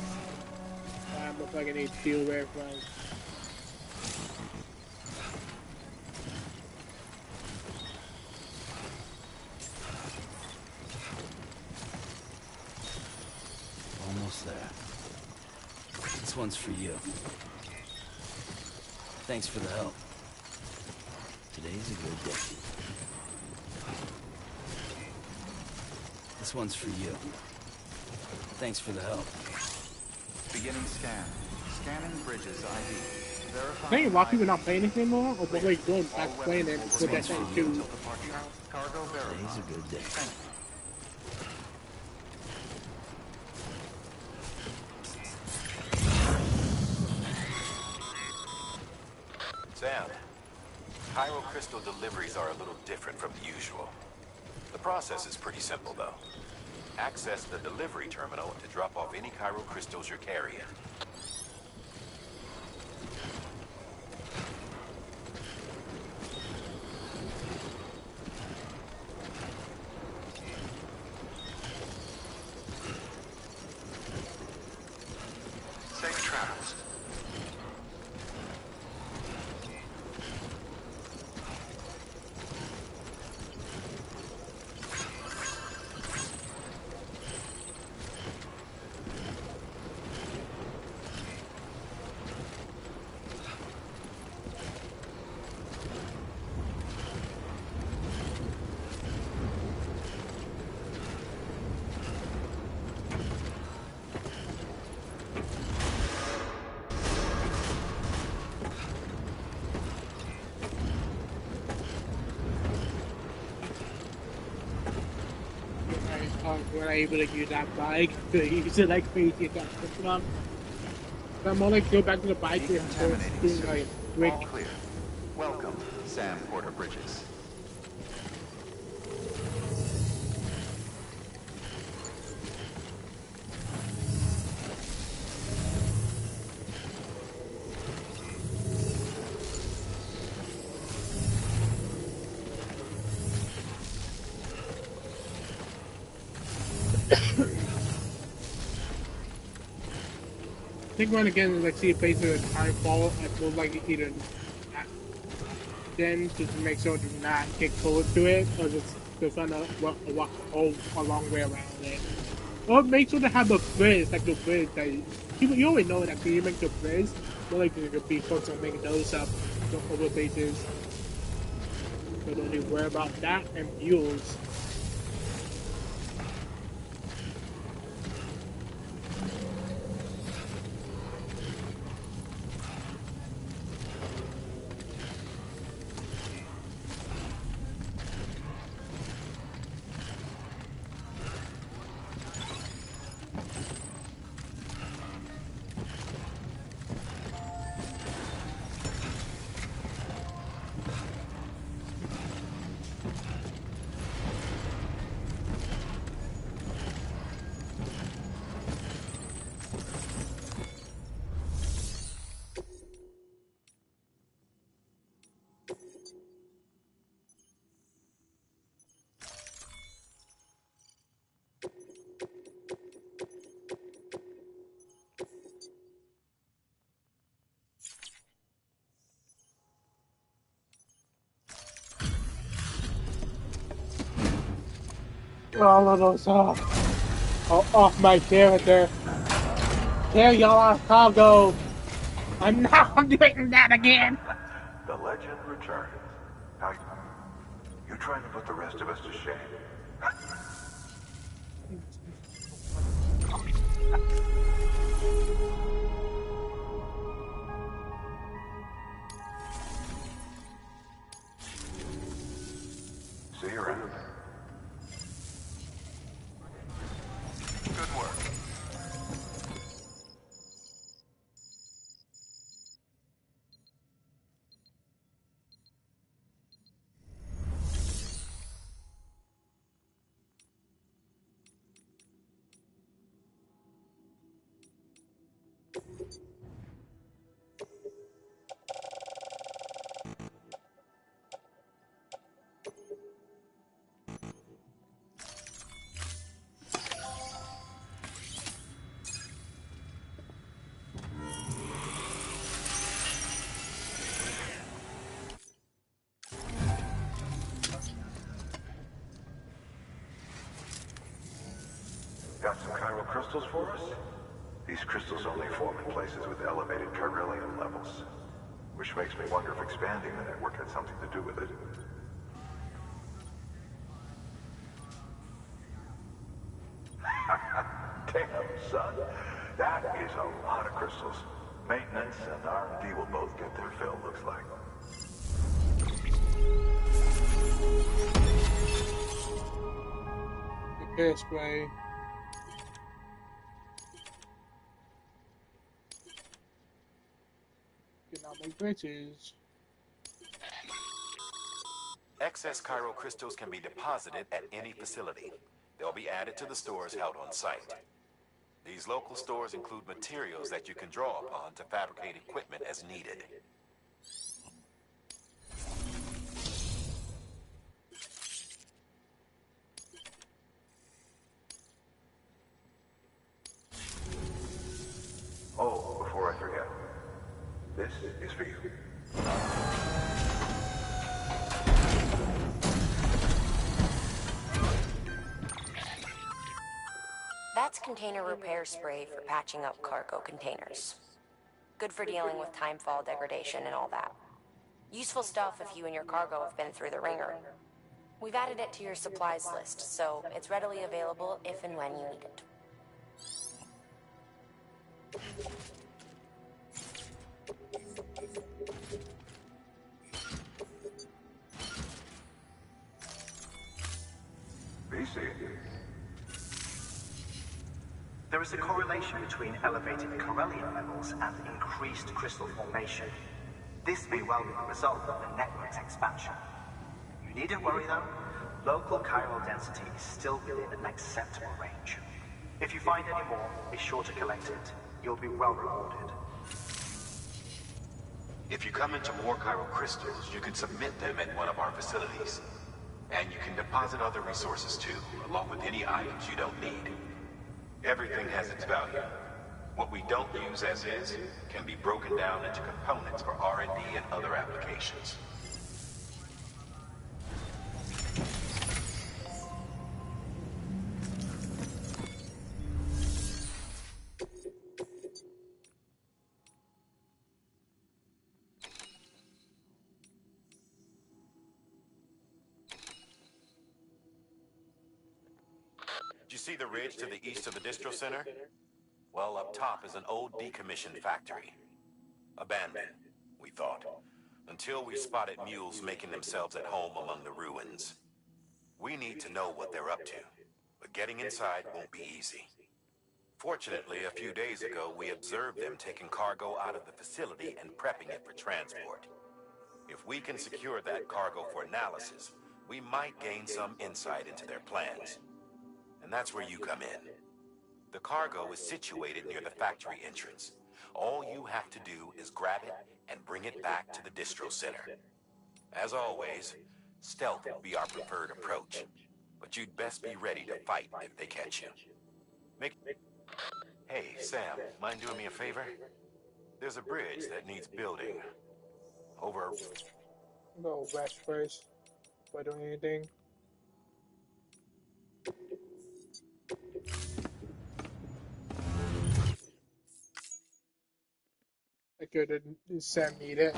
I'm a fucking need to deal with like. Almost there. This one's for you. Thanks for the help. Today's a good day. This one's for you. Thanks for the help. Beginning scan. Scanning bridges ID. I think a lot of people not playing this anymore, or they're like going back playing it with that thing too. Cargo verified. Today's a good day. Sam, Cairo crystal deliveries are a little different from the usual. The process is pretty simple, though. Access the delivery terminal to drop off any Cairo crystals you're carrying. Safe travels. We're able to use that bike to use it like crazy at that time. I'm gonna go back to the bike and doing like quick. All clear. Welcome, Sam Porter Bridges. I think when again, like see a place where it's time fall, I feel like either then just make sure to not get close to it, or just trying to walk a long way around it. Or make sure to have a bridge, like the bridge that you always know that when you make the bridge, more like you could be focused on making those up, the over places. So don't need to worry about that and mules. all of those off my character. Carry y'all off cargo. I'm not doing that again. The legend returns. Now, you trying to put the rest of us to shame? See you around. Good work. Got some chiral crystals for us? These crystals only form in places with elevated chiralium levels, which makes me wonder if expanding the network had something to do with it. Damn, son. That is a lot of crystals. Maintenance and R&D will both get their fill, looks like. Repair spray. Get out my bridges. Excess chiral crystals can be deposited at any facility. They'll be added to the stores held on site. These local stores include materials that you can draw upon to fabricate equipment as needed. Oh, before I forget, this is for you. That's container repair spray for patching up cargo containers. Good for dealing with timefall degradation and all that. Useful stuff if you and your cargo have been through the ringer. We've added it to your supplies list, so it's readily available if and when you need it. BC. There is a correlation between elevated chiralium levels and increased crystal formation. This may well be the result of the network's expansion. You needn't worry though. Local chiral density is still within an acceptable range. If you find any more, be sure to collect it. You'll be well rewarded. If you come into more chiral crystals, you can submit them at one of our facilities. And you can deposit other resources too, along with any items you don't need. Everything has its value. What we don't use as is can be broken down into components for R&D and other applications. Did you see the ridge to the east of the distro center? Well, up top is an old decommissioned factory. Abandoned, we thought, until we spotted mules making themselves at home among the ruins. We need to know what they're up to, but getting inside won't be easy. Fortunately, a few days ago, we observed them taking cargo out of the facility and prepping it for transport. If we can secure that cargo for analysis, we might gain some insight into their plans. And that's where you come in. The cargo is situated near the factory entrance. All you have to do is grab it and bring it back to the distro center. As always, stealth will be our preferred approach, but you'd best be ready to fight if they catch you. Hey, Sam, mind doing me a favor? There's a bridge that needs building. Over... Go west first. If I do anything. quicker than Sam needed.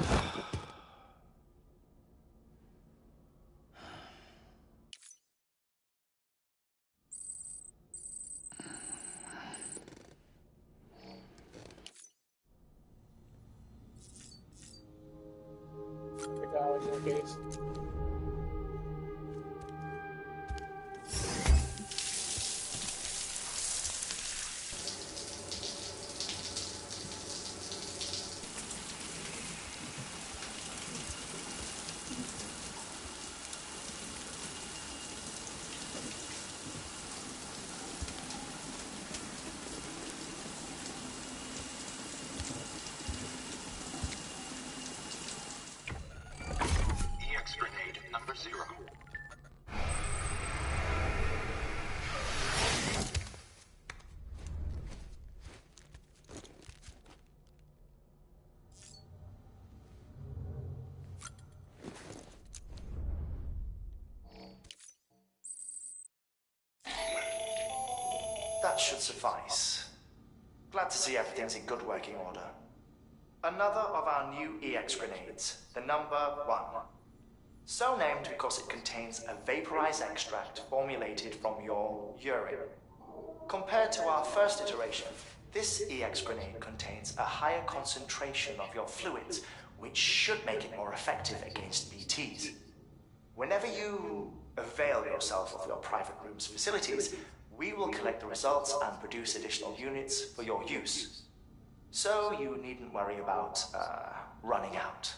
In case. EX grenade number 0. That should suffice. Glad to see everything's in good working order. Another of our new EX grenades, the number 1. So named because it contains a vaporized extract formulated from your urine. Compared to our first iteration, this EX grenade contains a higher concentration of your fluids, which should make it more effective against BTs. Whenever you avail yourself of your private room's facilities, we will collect the results and produce additional units for your use. So you needn't worry about, running out.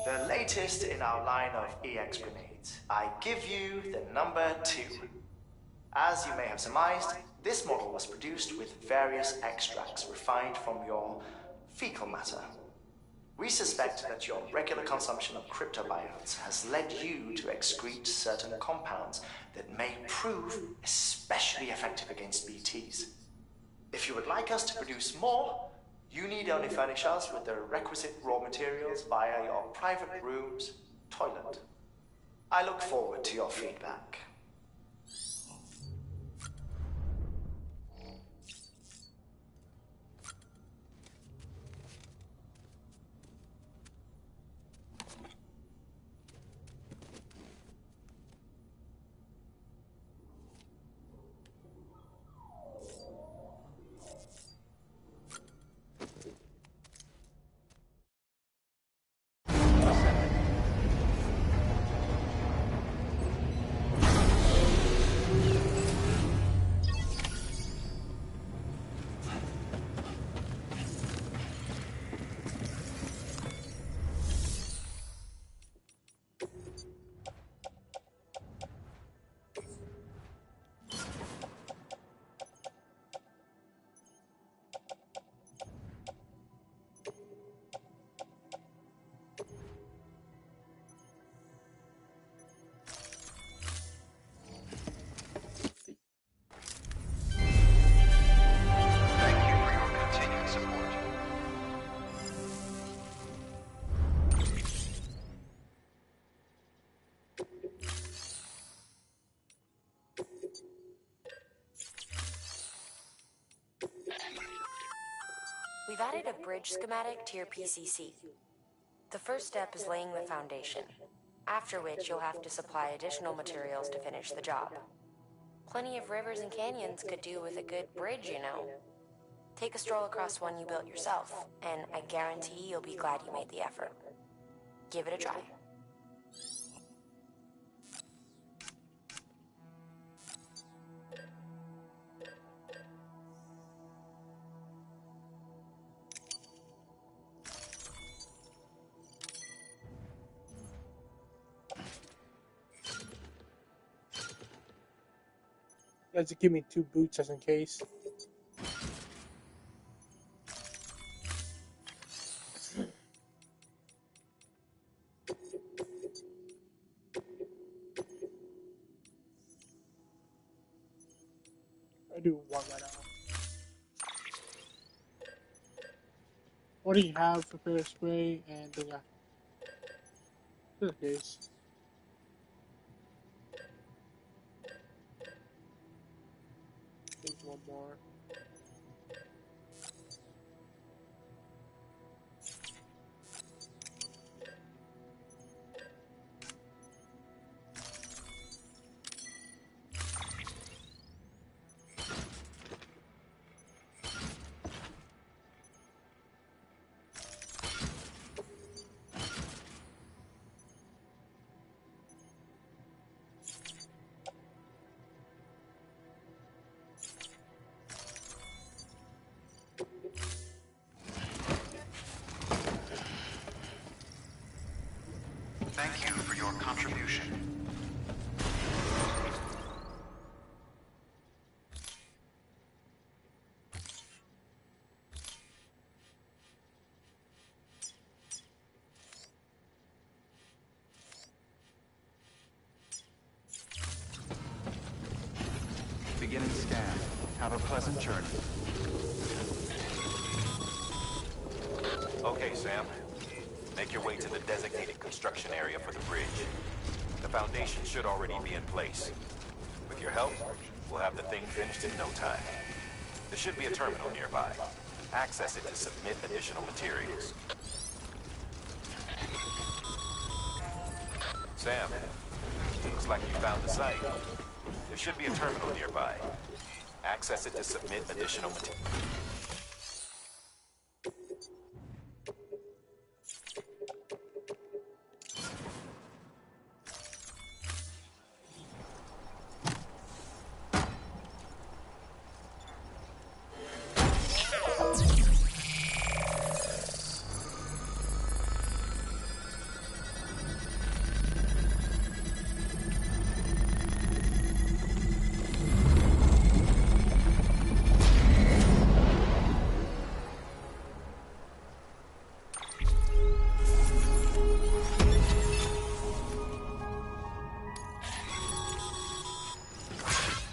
The latest in our line of EX grenades. I give you the number 2. As you may have surmised, this model was produced with various extracts refined from your fecal matter. We suspect that your regular consumption of cryptobiotes has led you to excrete certain compounds that may prove especially effective against BTs. If you would like us to produce more, you need only furnish us with the requisite raw materials via your private room's toilet. I look forward to your feedback. We've added a bridge schematic to your PCC. The first step is laying the foundation, after which you'll have to supply additional materials to finish the job. Plenty of rivers and canyons could do with a good bridge, you know. Take a stroll across one you built yourself, and I guarantee you'll be glad you made the effort. Give it a try. Let's give me 2 boots just in case. I do 1 right now. What do you have for pepper spray and then just in case? more. Thank you for your contribution. Beginning scan. Have a pleasant journey. Okay, Sam. Make your way to the designated construction area for the bridge. The foundation should already be in place. With your help, we'll have the thing finished in no time. There should be a terminal nearby. Access it to submit additional materials. Sam, looks like you found the site. There should be a terminal nearby. Access it to submit additional materials.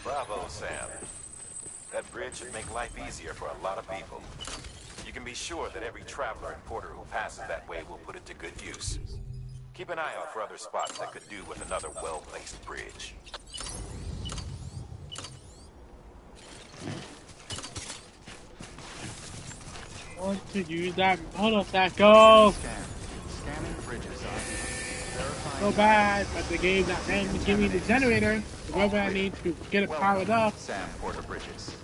Bravo, Sam. That bridge should make life easier for a lot of people. You can be sure that every traveler and porter who passes that way will put it to good use. Keep an eye out for other spots that could do with another well-placed bridge. I want to use that motorcycle. Scanning bridges. So bad, but the game not letting me give me the generator. Whatever I need to get it powered up. Sam Porter Bridges.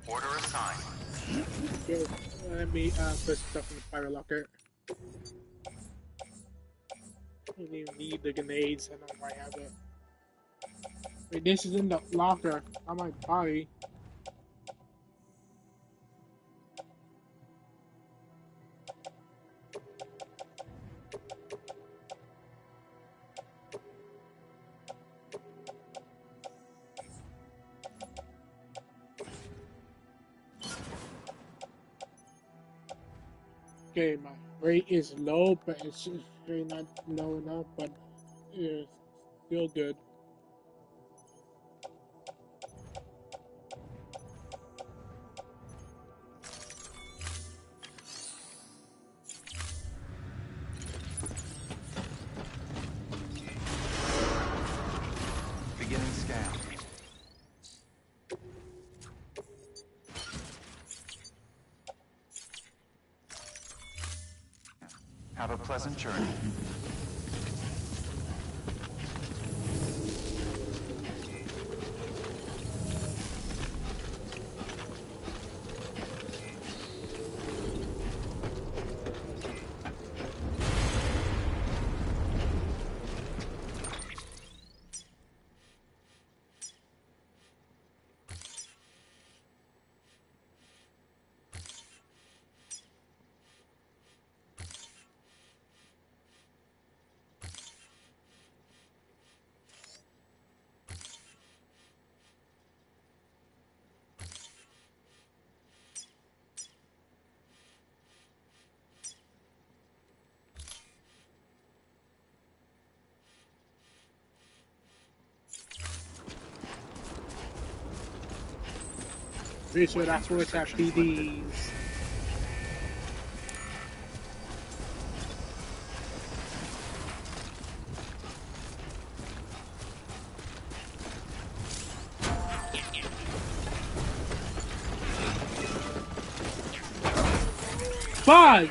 Order assigned. Okay, let me put stuff in the fire locker. I don't even need the grenades. I don't know why I have it. Wait, this is in the locker on my body. Okay, my rate is low, but it's really not low enough, but it's still good. a pleasant journey. Pretty sure that's where it's at, PDs. Bye!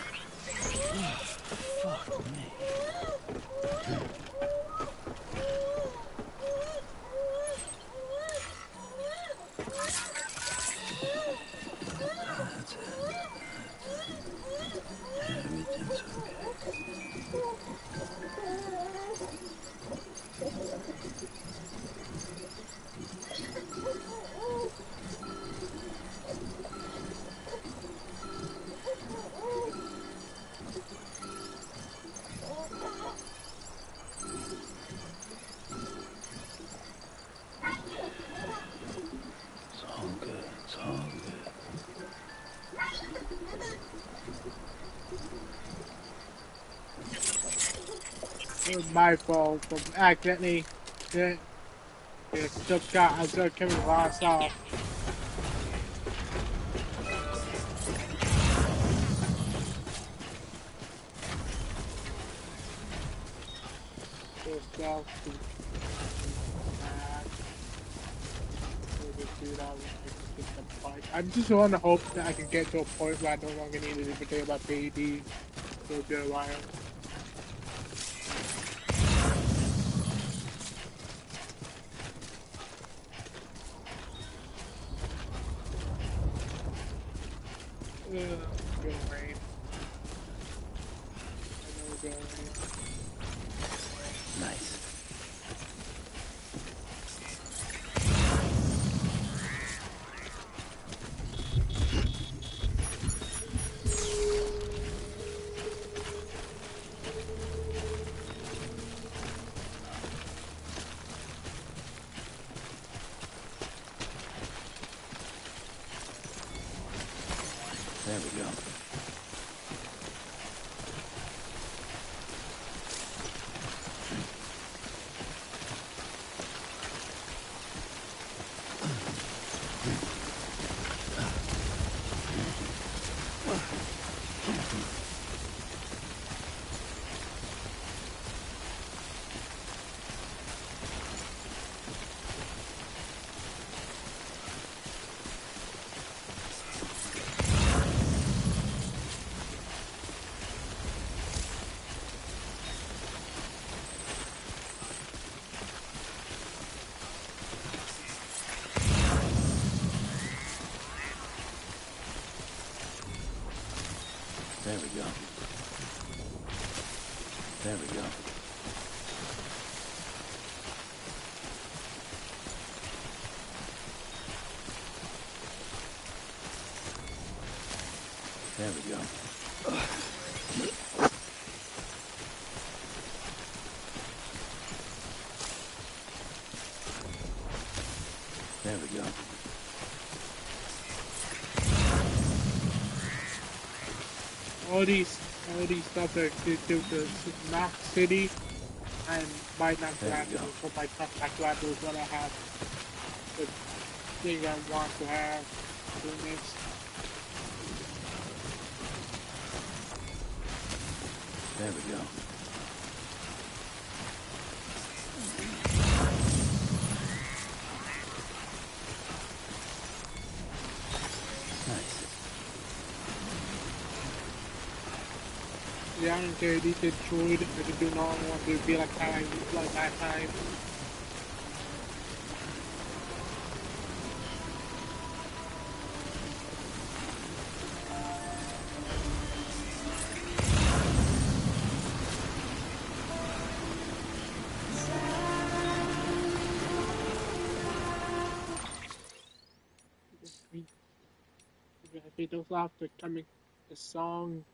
It's all good. It's all good. It was my fault for accidentally still got I still kept it lost off. I just want to hope that I can get to a point where I no longer need to forget about PED for a good while. Good rain. Nice. There we go. There we go. There we go. There we go. There we go. All these stuff that do the Knox City and might not grab it, or might not grab it what I have. The thing I want to have doing this. There we go. Yeah, I don't care if they destroyed, I just do not want to be like how I like last time. Those laughter coming, the song.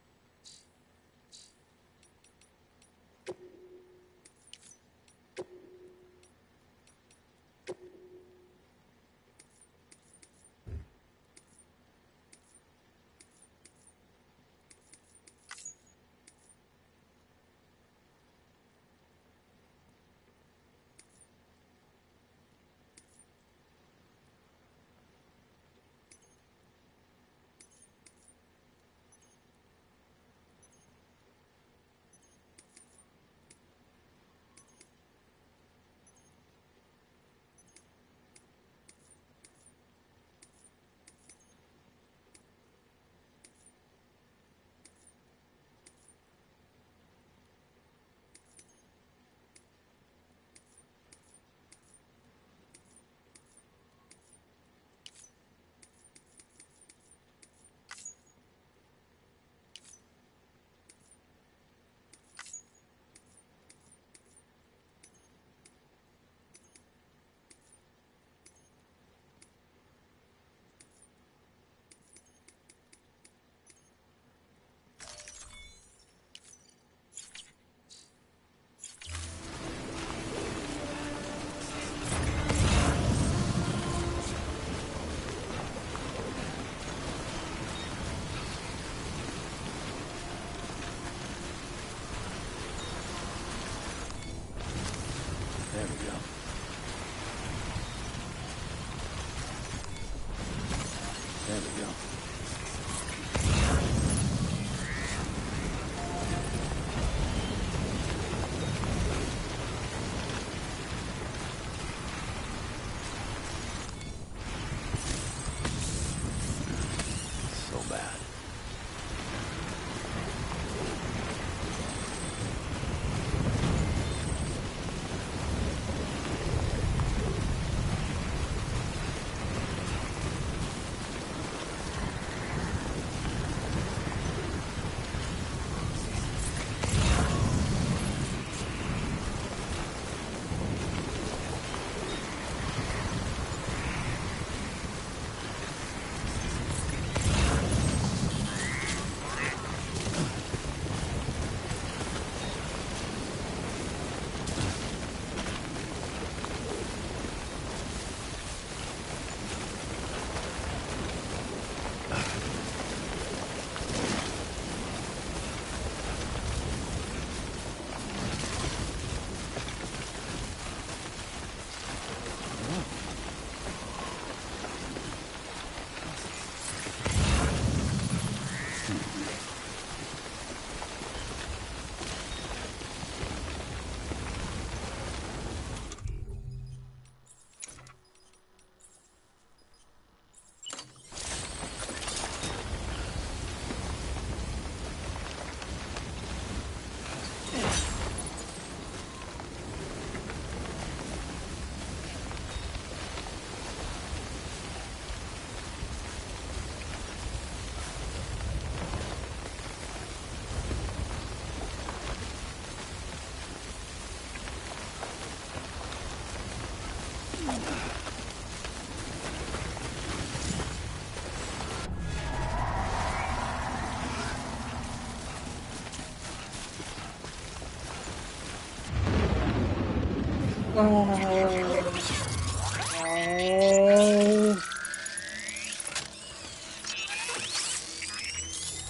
There we go. There we go. So bad.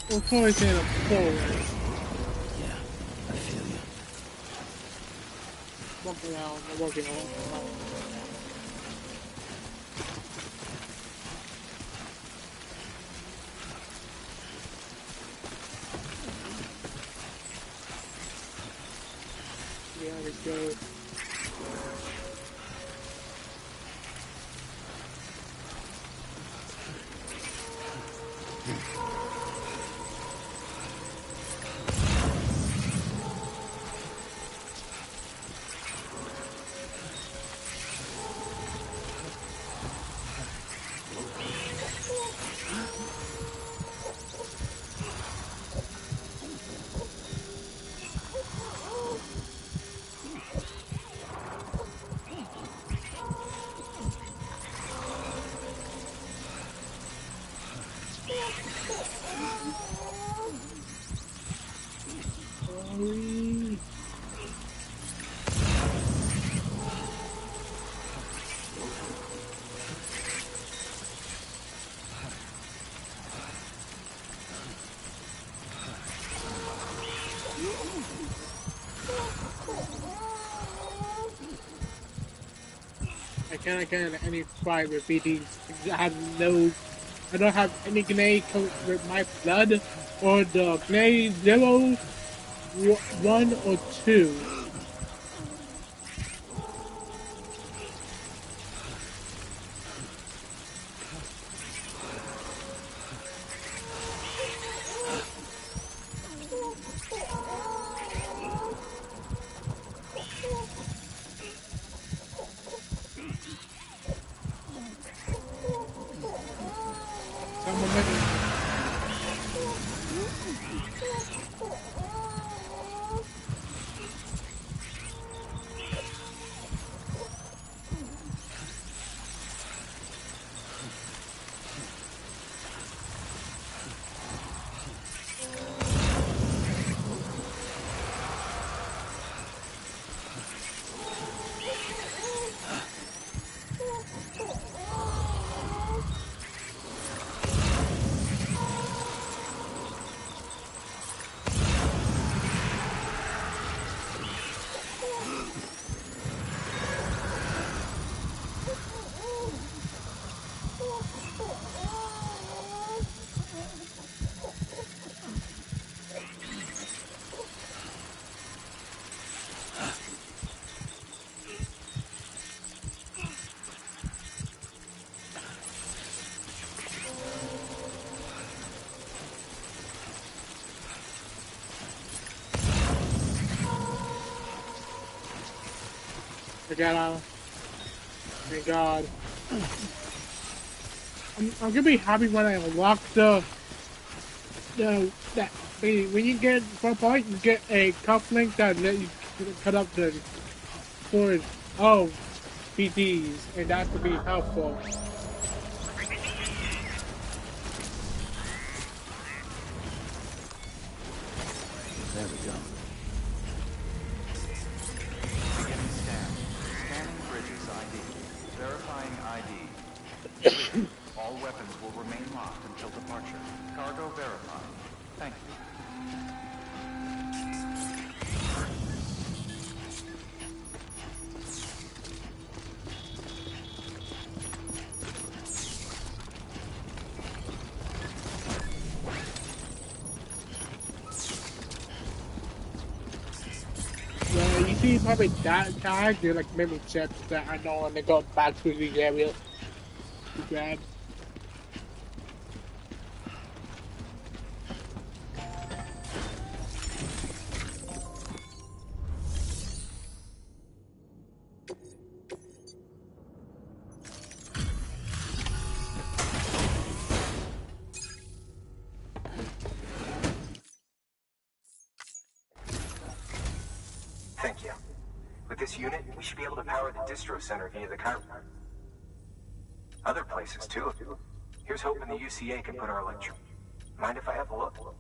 Well, Chloe's in a forward. Yeah, I feel you. Walking out, I'm walking out. Yeah, we go. cannot get in any fight with BDs. I don't have any grenade with my blood or the grenade 0, 1, or 2. Some momentum. Thank God. I'm gonna be happy when I unlock that when you get for a point you get a cuff link that let you cut up the cord of PDs, and that could be helpful. There we go. Beginning scan. Scanning bridges ID. Verifying ID. Clear. All weapons will remain locked until departure. Cargo verified. Thank you. Yeah, you see probably that tag, they're like maybe chips that I know when they go back to these areas to grab. Thank you. With this unit, we should be able to power the distro center via the Chiron. Other places, too. Here's hoping the UCA can put our electric... Mind if I have a look?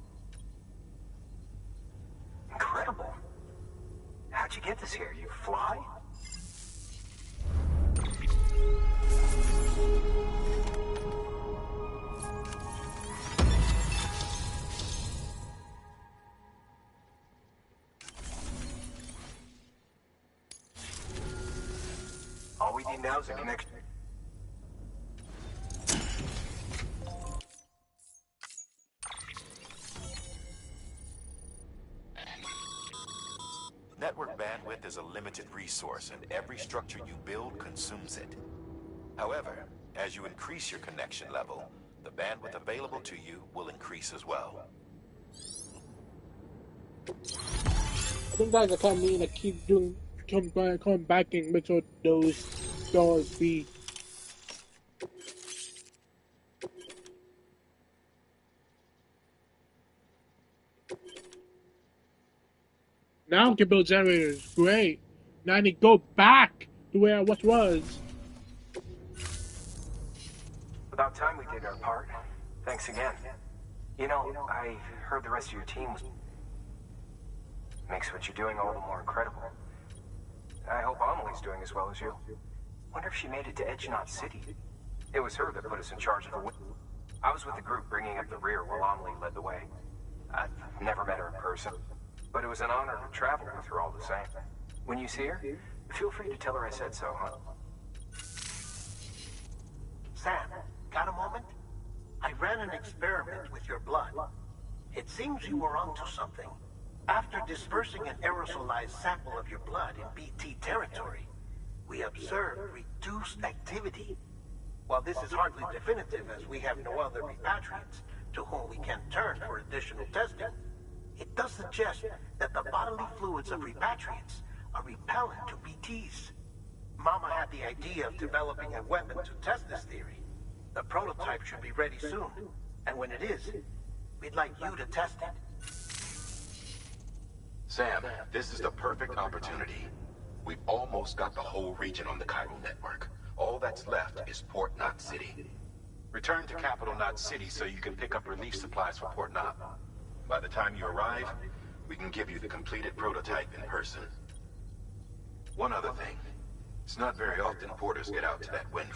Incredible. How'd you get this here? You fly? All we need now is a connection. Network bandwidth is a limited resource, and every structure you build consumes it. However, as you increase your connection level, the bandwidth available to you will increase as well. I think guys are kind of mean to keep coming back and make sure those doors be. Now I can build generators. Great. Now I need to go back to where I once was. About time we did our part. Thanks again. You know, I heard the rest of your team was... Makes what you're doing all the more incredible. I hope Amelie's doing as well as you. Wonder if she made it to Edgenot City. It was her that put us in charge of the... I was with the group bringing up the rear while Amelie led the way. I've never met her in person, but it was an honor to travel with her all the same. When you see her, feel free to tell her I said so, huh? got a moment? I ran an experiment with your blood. It seems you were onto something. After dispersing an aerosolized sample of your blood in BT territory, we observed reduced activity. While this is hardly definitive, as we have no other repatriants to whom we can turn for additional testing, it does suggest that the bodily fluids of repatriants are repellent to BTs. Mama had the idea of developing a weapon to test this theory. The prototype should be ready soon, and when it is, we'd like you to test it. Sam, this is the perfect opportunity. We've almost got the whole region on the chiral network. All that's left is Port Knot City. Return to Capital Knot City so you can pick up relief supplies for Port Knot. By the time you arrive, we can give you the completed prototype in person. One other thing. It's not very often porters get out to that wind